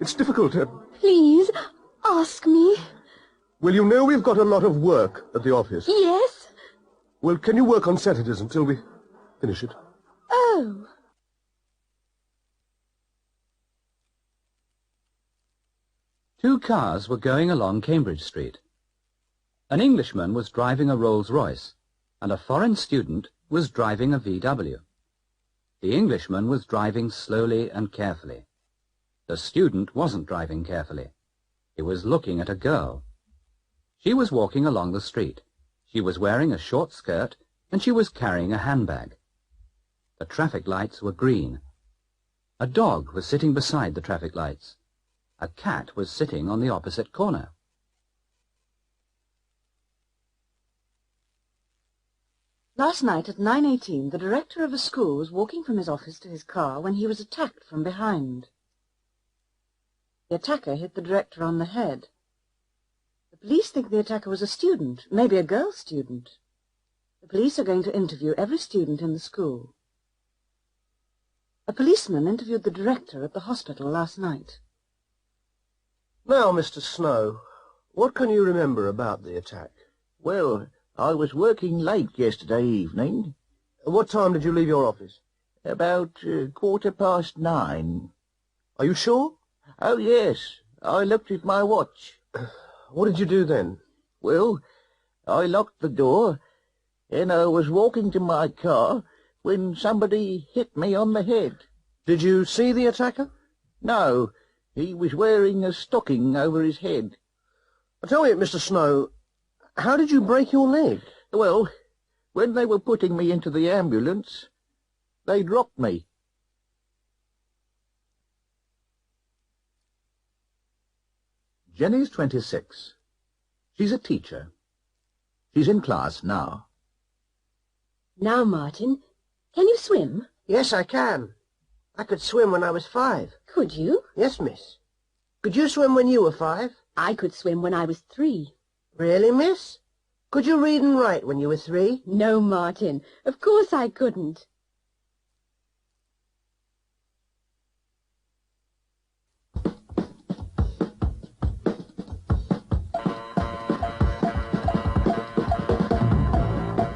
it's difficult. Please, ask me. Well, you know we've got a lot of work at the office. Yes? Well, can you work on Saturdays until we finish it? Oh. Two cars were going along Cambridge Street. An Englishman was driving a Rolls-Royce, and a foreign student was driving a VW. The Englishman was driving slowly and carefully. The student wasn't driving carefully. He was looking at a girl. She was walking along the street. She was wearing a short skirt, and she was carrying a handbag. The traffic lights were green. A dog was sitting beside the traffic lights. A cat was sitting on the opposite corner. Last night at 9:18, the director of a school was walking from his office to his car when he was attacked from behind. The attacker hit the director on the head. The police think the attacker was a student, maybe a girl student. The police are going to interview every student in the school. A policeman interviewed the director at the hospital last night. Now, Mr. Snow, what can you remember about the attack? Well, I was working late yesterday evening. What time did you leave your office? About 9:15. Are you sure? Oh, yes. I looked at my watch. What did you do then? Well, I locked the door, and I was walking to my car when somebody hit me on the head. Did you see the attacker? No, he was wearing a stocking over his head. Tell me, Mr. Snow, how did you break your leg? Well, when they were putting me into the ambulance, they dropped me. Jenny's 26. She's a teacher. She's in class now. Now, Martin, can you swim? Yes, I can. I could swim when I was 5. Could you? Yes, miss. Could you swim when you were 5? I could swim when I was 3. Really, miss? Could you read and write when you were 3? No, Martin, of course I couldn't.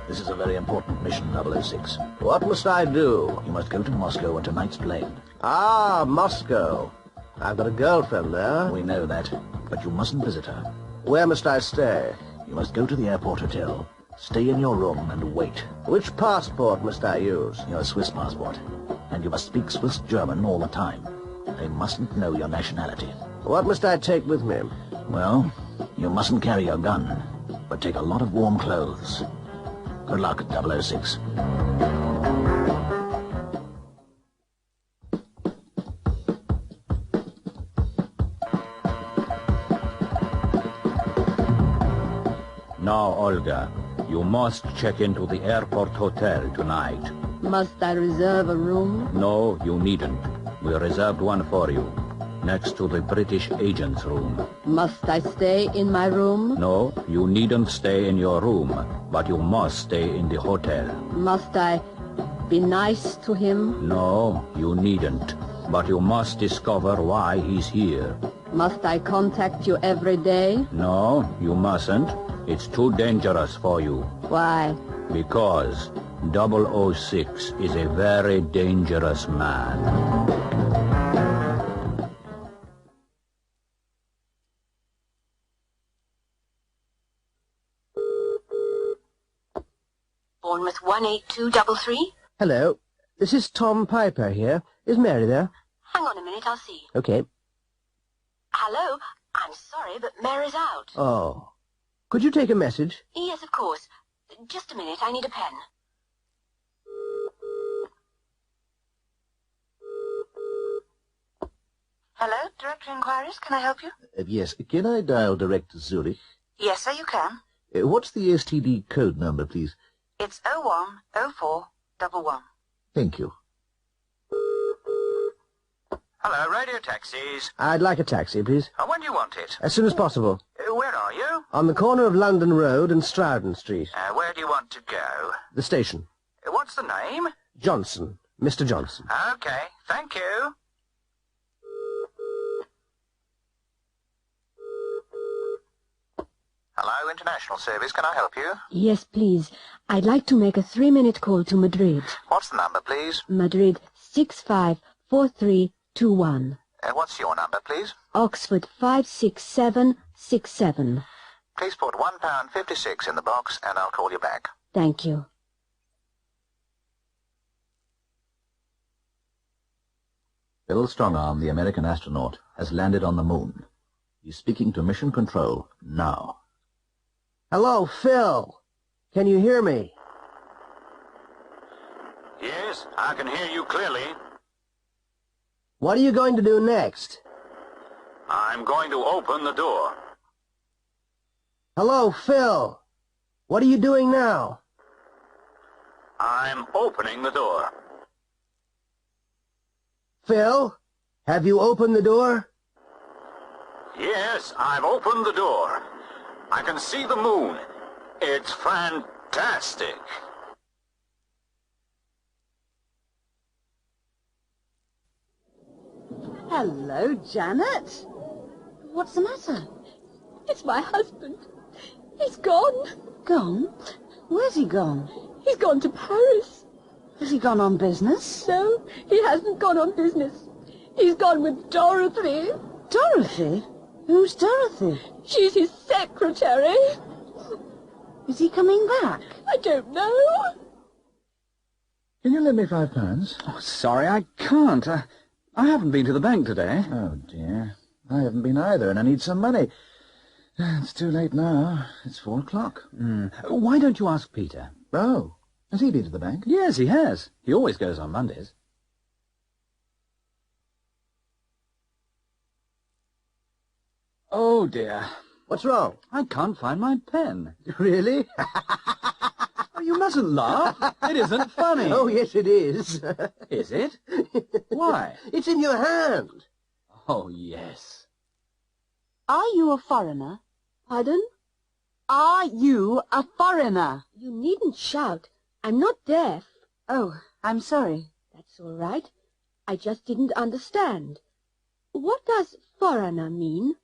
This is a very important mission, 006. What must I do? You must go to Moscow on tonight's plane. Ah, Moscow. I've got a girlfriend there. We know that, but you mustn't visit her. Where must I stay? You must go to the airport hotel. Stay in your room and wait. Which passport must I use? Your Swiss passport. And you must speak Swiss German all the time. They mustn't know your nationality. What must I take with me? Well, you mustn't carry a gun, but take a lot of warm clothes. Good luck, 006. Now, Olga, you must check into the airport hotel tonight. Must I reserve a room? No, you needn't. We reserved one for you, next to the British agent's room. Must I stay in my room? No, you needn't stay in your room, but you must stay in the hotel. Must I be nice to him? No, you needn't, but you must discover why he's here. Must I contact you every day? No, you mustn't. It's too dangerous for you. Why? Because 006 is a very dangerous man. Bournemouth 18233? Hello. This is Tom Piper here. Is Mary there? Hang on a minute, I'll see. Okay. Hello? I'm sorry, but Mary's out. Oh. Could you take a message? Yes, of course. Just a minute, I need a pen. Hello, Director Inquiries, can I help you? Yes, can I dial direct to Zurich? Yes, sir, you can. What's the STD code number, please? It's 010411. Thank you. Hello, radio taxis. I'd like a taxi, please. When do you want it? As soon as possible. Where are you? On the corner of London Road and Strouden Street. Where do you want to go? The station. What's the name? Johnson. Mr. Johnson. Okay, thank you. Hello, International Service, can I help you? Yes, please. I'd like to make a 3-minute call to Madrid. What's the number, please? Madrid 654321. What's your number, please? Oxford 56767. Please put £1.56 in the box and I'll call you back. Thank you. Bill Strongarm, the American astronaut, has landed on the moon. He's speaking to Mission Control now. Hello, Phil. Can you hear me? Yes, I can hear you clearly. What are you going to do next? I'm going to open the door. Hello, Phil. What are you doing now? I'm opening the door. Phil, have you opened the door? Yes, I've opened the door. I can see the moon. It's fantastic. Hello, Janet. What's the matter? It's my husband. He's gone. Gone? Where's he gone? He's gone to Paris. Has he gone on business? No, he hasn't gone on business. He's gone with Dorothy. Dorothy? Who's Dorothy? She's his secretary. Is he coming back? I don't know. Can you lend me £5? Oh, sorry, I can't. I haven't been to the bank today. Oh, dear. I haven't been either, and I need some money. It's too late now. It's 4 o'clock. Why don't you ask Peter? Oh, has he been to the bank? Yes, he has. He always goes on Mondays. Oh, dear. What's wrong? I can't find my pen. Really? Oh, you mustn't laugh. It isn't funny. Oh, yes, it is. Is it? Why? It's in your hand. Oh, yes. Are you a foreigner? Pardon? Are you a foreigner? You needn't shout. I'm not deaf. Oh, I'm sorry. That's all right. I just didn't understand. What does foreigner mean?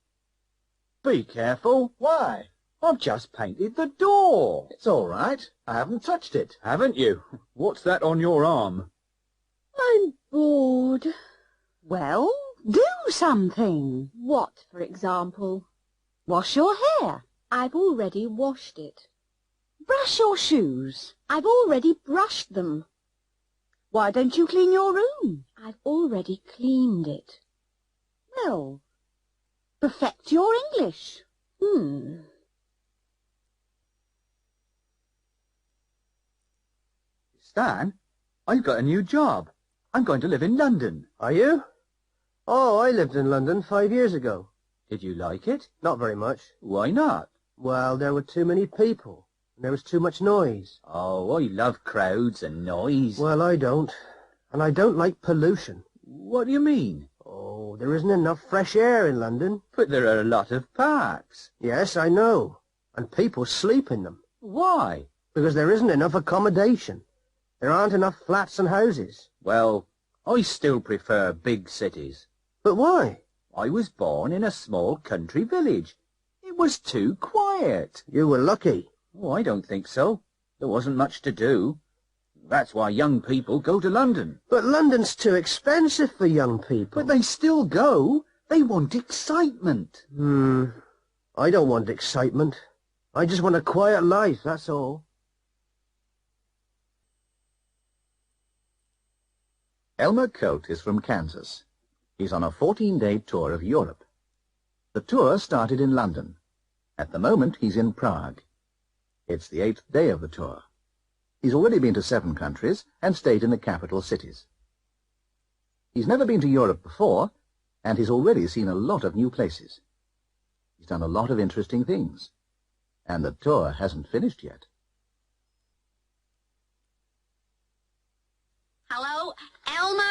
Be careful. Why? I've just painted the door. It's all right. I haven't touched it. Haven't you? What's that on your arm? I'm bored. Well, do something. What, for example? Wash your hair. I've already washed it. Brush your shoes. I've already brushed them. Why don't you clean your room? I've already cleaned it. Well, perfect your English. Stan, I've got a new job. I'm going to live in London. Are you? Oh, I lived in London 5 years ago. Did you like it? Not very much. Why not? Well, there were too many people, and there was too much noise. Oh, I love crowds and noise. Well, I don't. And I don't like pollution. What do you mean? Oh, there isn't enough fresh air in London. But there are a lot of parks. Yes, I know. And people sleep in them. Why? Because there isn't enough accommodation. There aren't enough flats and houses. Well, I still prefer big cities. But why? I was born in a small country village. It was too quiet. You were lucky. Oh, I don't think so. There wasn't much to do. That's why young people go to London. But London's too expensive for young people. But they still go. They want excitement. I don't want excitement. I just want a quiet life, that's all. Elmer Colt is from Kansas. He's on a 14-day tour of Europe. The tour started in London. At the moment, he's in Prague. It's the 8th day of the tour. He's already been to 7 countries and stayed in the capital cities. He's never been to Europe before, and he's already seen a lot of new places. He's done a lot of interesting things, and the tour hasn't finished yet. Hello, Elmer?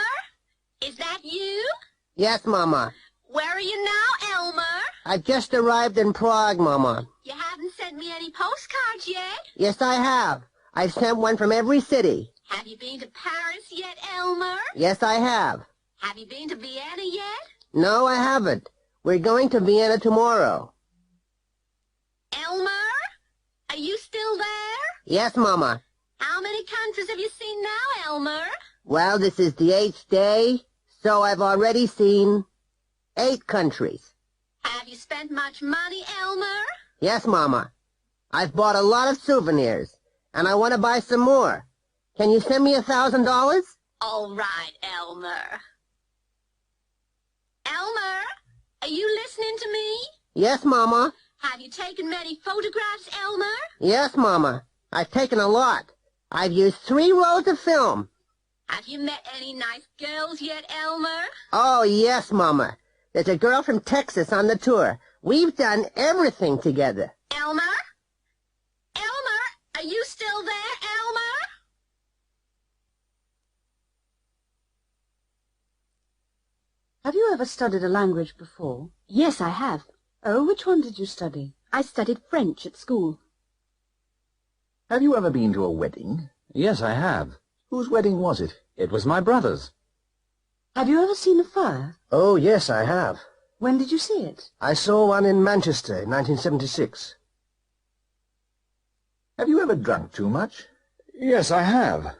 Is that you? Yes, Mama. Where are you now, Elmer? I've just arrived in Prague, Mama. You haven't sent me any postcards yet. Yes, I have. I've sent one from every city. Have you been to Paris yet, Elmer? Yes, I have. Have you been to Vienna yet? No, I haven't. We're going to Vienna tomorrow. Elmer? Are you still there? Yes, Mama. How many countries have you seen now, Elmer? Well, this is the 8th day, so I've already seen 8 countries. Have you spent much money, Elmer? Yes, Mama. I've bought a lot of souvenirs, and I want to buy some more. Can you send me $1,000? All right, Elmer. Elmer, are you listening to me? Yes, Mama. Have you taken many photographs, Elmer? Yes, Mama. I've taken a lot. I've used 3 rolls of film. Have you met any nice girls yet, Elmer? Oh, yes, Mama. There's a girl from Texas on the tour. We've done everything together. Elmer? Elmer, are you still there, Elmer? Have you ever studied a language before? Yes, I have. Oh, which one did you study? I studied French at school. Have you ever been to a wedding? Yes, I have. Whose wedding was it? It was my brother's. Have you ever seen a fire? Oh, yes, I have. When did you see it? I saw one in Manchester in 1976. Have you ever drunk too much? Yes, I have.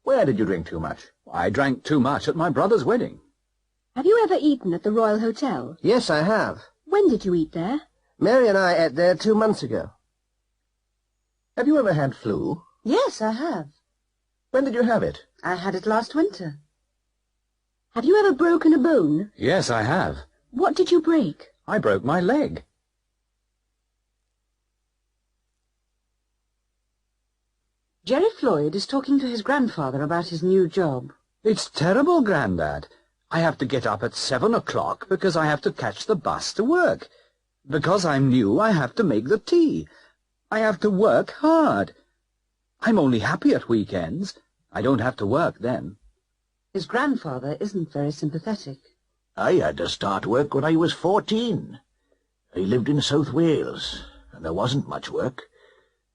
Where did you drink too much? I drank too much at my brother's wedding. Have you ever eaten at the Royal Hotel? Yes, I have. When did you eat there? Mary and I ate there 2 months ago. Have you ever had flu? Yes, I have. When did you have it? I had it last winter. Have you ever broken a bone? Yes, I have. What did you break? I broke my leg. Jerry Floyd is talking to his grandfather about his new job. It's terrible, Grandad. I have to get up at 7 o'clock because I have to catch the bus to work. Because I'm new, I have to make the tea. I have to work hard. I'm only happy at weekends. I don't have to work then. His grandfather isn't very sympathetic. I had to start work when I was 14. I lived in South Wales, and there wasn't much work.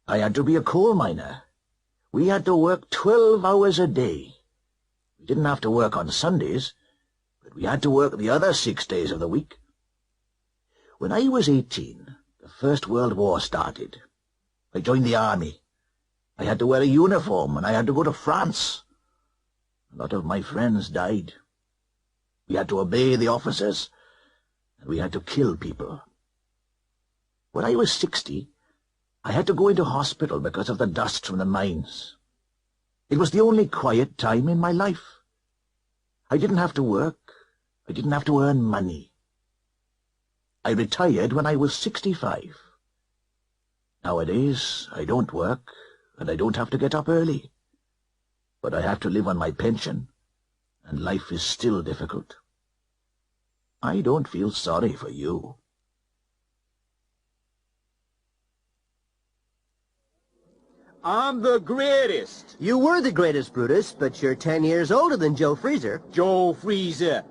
I had to be a coal miner. We had to work 12 hours a day. We didn't have to work on Sundays, but we had to work the other 6 days of the week. When I was 18, the First World War started. I joined the army. I had to wear a uniform, and I had to go to France. A lot of my friends died. We had to obey the officers, and we had to kill people. When I was 60, I had to go into hospital because of the dust from the mines. It was the only quiet time in my life. I didn't have to work. I didn't have to earn money. I retired when I was 65. Nowadays, I don't work, and I don't have to get up early. But I have to live on my pension, and life is still difficult. I don't feel sorry for you. I'm the greatest. You were the greatest, Brutus, but you're 10 years older than Joe Freezer. Joe Freezer.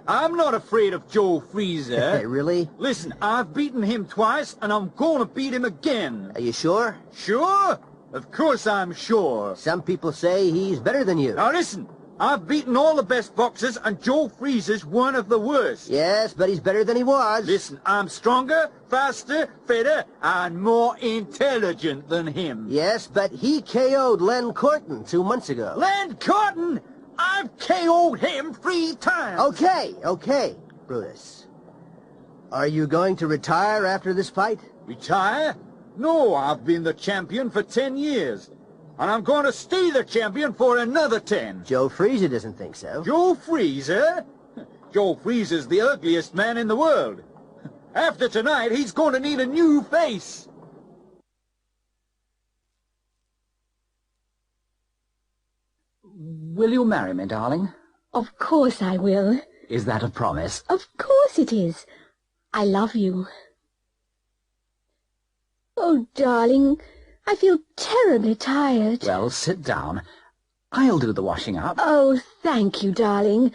I'm not afraid of Joe Freezer. Really? Listen, I've beaten him twice, and I'm gonna beat him again. Are you sure? Sure? Of course I'm sure. Some people say he's better than you. Now listen, I've beaten all the best boxers, and Joe Freezer's one of the worst. Yes, but he's better than he was. Listen, I'm stronger, faster, fitter, and more intelligent than him. Yes, but he KO'd Len Corton 2 months ago. Len Corton? I've KO'd him 3 times. Okay, Brutus. Are you going to retire after this fight? Retire? No, I've been the champion for 10 years. And I'm going to stay the champion for another 10. Joe Freezer doesn't think so. Joe Freezer? Joe Freezer's the ugliest man in the world. After tonight, he's going to need a new face. Will you marry me, darling? Of course I will. Is that a promise? Of course it is. I love you. Oh, darling, I feel terribly tired. Well, sit down. I'll do the washing up. Oh, thank you, darling.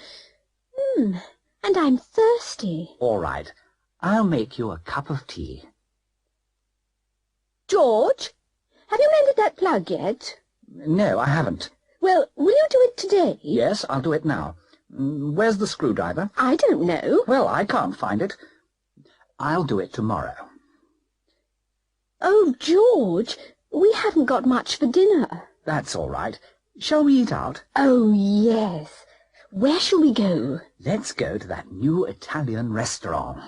And I'm thirsty. All right. I'll make you a cup of tea. George, have you mended that plug yet? No, I haven't. Well, will you do it today? Yes, I'll do it now. Where's the screwdriver? I don't know. Well, I can't find it. I'll do it tomorrow. Oh, George, we haven't got much for dinner. That's all right. Shall we eat out? Oh, yes. Where shall we go? Let's go to that new Italian restaurant.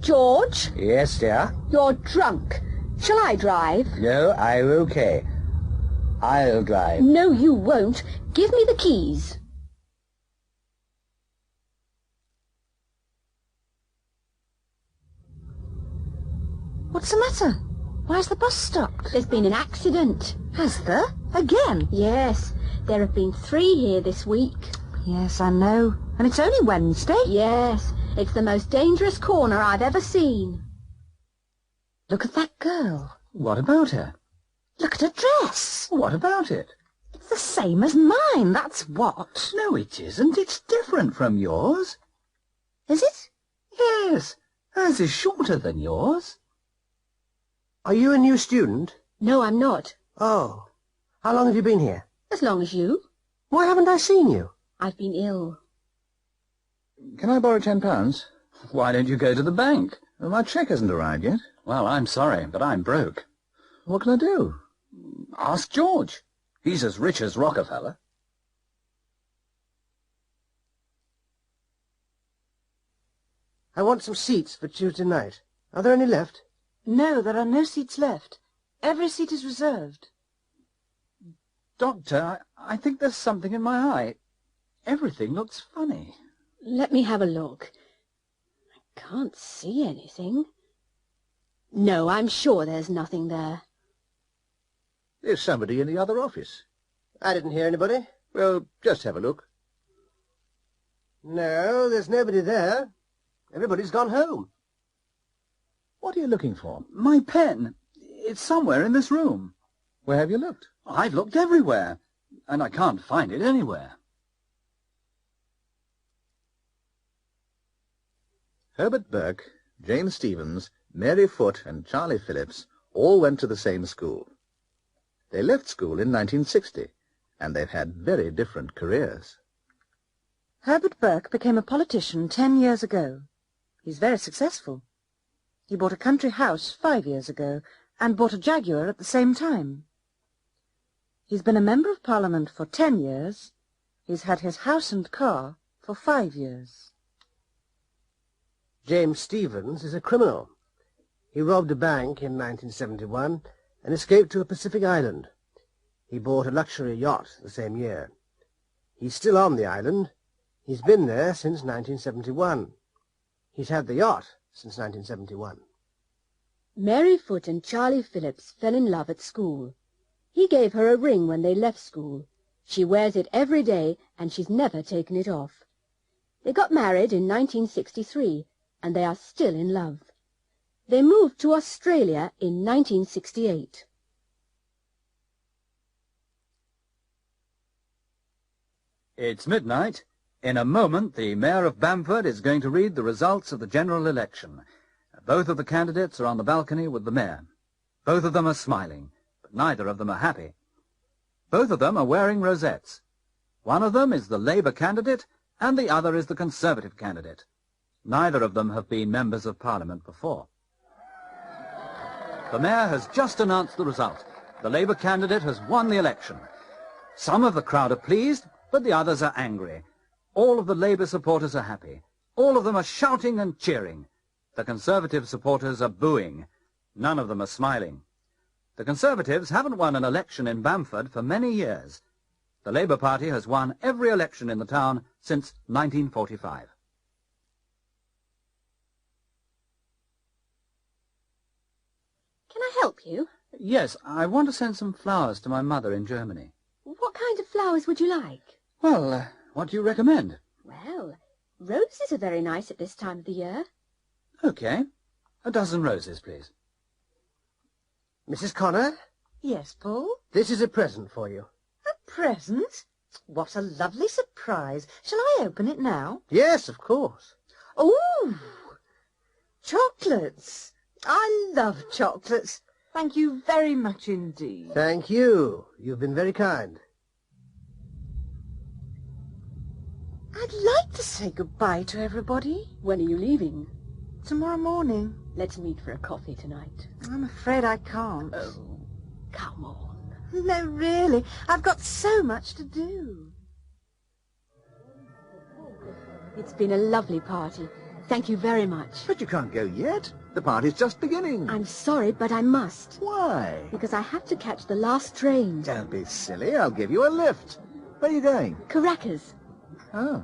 George? Yes, dear? You're drunk. Shall I drive? No, I'm okay. I'll drive. No, you won't. Give me the keys. What's the matter? Why's the bus stopped? There's been an accident. Has there? Again? Yes. There have been 3 here this week. Yes, I know. And it's only Wednesday. Yes. It's the most dangerous corner I've ever seen. Look at that girl. What about her? Look at her dress. What about it? It's the same as mine, that's what. No, it isn't. It's different from yours. Is it? Yes. Hers is shorter than yours. Are you a new student? No, I'm not. Oh. How long have you been here? As long as you. Why haven't I seen you? I've been ill. Can I borrow £10? Why don't you go to the bank? Well, my cheque hasn't arrived yet. Well, I'm sorry, but I'm broke. What can I do? Ask George. He's as rich as Rockefeller. I want some seats for Tuesday night. Are there any left? No, there are no seats left. Every seat is reserved. Doctor, I think there's something in my eye. Everything looks funny. Let me have a look. I can't see anything. No, I'm sure there's nothing there. There's somebody in the other office. I didn't hear anybody. Well, just have a look. No, there's nobody there. Everybody's gone home. What are you looking for? My pen. It's somewhere in this room. Where have you looked? I've looked everywhere, and I can't find it anywhere. Herbert Burke, James Stevens, Mary Foote, and Charlie Phillips all went to the same school. They left school in 1960, and they've had very different careers. Herbert Burke became a politician 10 years ago. He's very successful. He bought a country house 5 years ago and bought a Jaguar at the same time. He's been a Member of Parliament for 10 years. He's had his house and car for 5 years. James Stevens is a criminal. He robbed a bank in 1971 and escaped to a Pacific island. He bought a luxury yacht the same year. He's still on the island. He's been there since 1971. He's had the yacht since 1971. Mary Foote and Charlie Phillips fell in love at school. He gave her a ring when they left school. She wears it every day, and she's never taken it off. They got married in 1963, and they are still in love. They moved to Australia in 1968. It's midnight. In a moment, the Mayor of Bamford is going to read the results of the general election. Both of the candidates are on the balcony with the Mayor. Both of them are smiling, but neither of them are happy. Both of them are wearing rosettes. One of them is the Labour candidate, and the other is the Conservative candidate. Neither of them have been members of Parliament before. The Mayor has just announced the result. The Labour candidate has won the election. Some of the crowd are pleased, but the others are angry. All of the Labour supporters are happy. All of them are shouting and cheering. The Conservative supporters are booing. None of them are smiling. The Conservatives haven't won an election in Bamford for many years. The Labour Party has won every election in the town since 1945. Can I help you? Yes, I want to send some flowers to my mother in Germany. What kind of flowers would you like? Well, what do you recommend? Well, roses are very nice at this time of the year. Okay. A dozen roses, please. Mrs. Connor? Yes, Paul? This is a present for you. A present? What a lovely surprise. Shall I open it now? Yes, of course. Oh, chocolates. I love chocolates. Thank you very much indeed. Thank you. You've been very kind. I'd like to say goodbye to everybody. When are you leaving? Tomorrow morning. Let's meet for a coffee tonight. I'm afraid I can't. Oh, come on. No, really. I've got so much to do. It's been a lovely party. Thank you very much. But you can't go yet. The party's just beginning. I'm sorry, but I must. Why? Because I have to catch the last train. Don't be silly. I'll give you a lift. Where are you going? Caracas. Oh.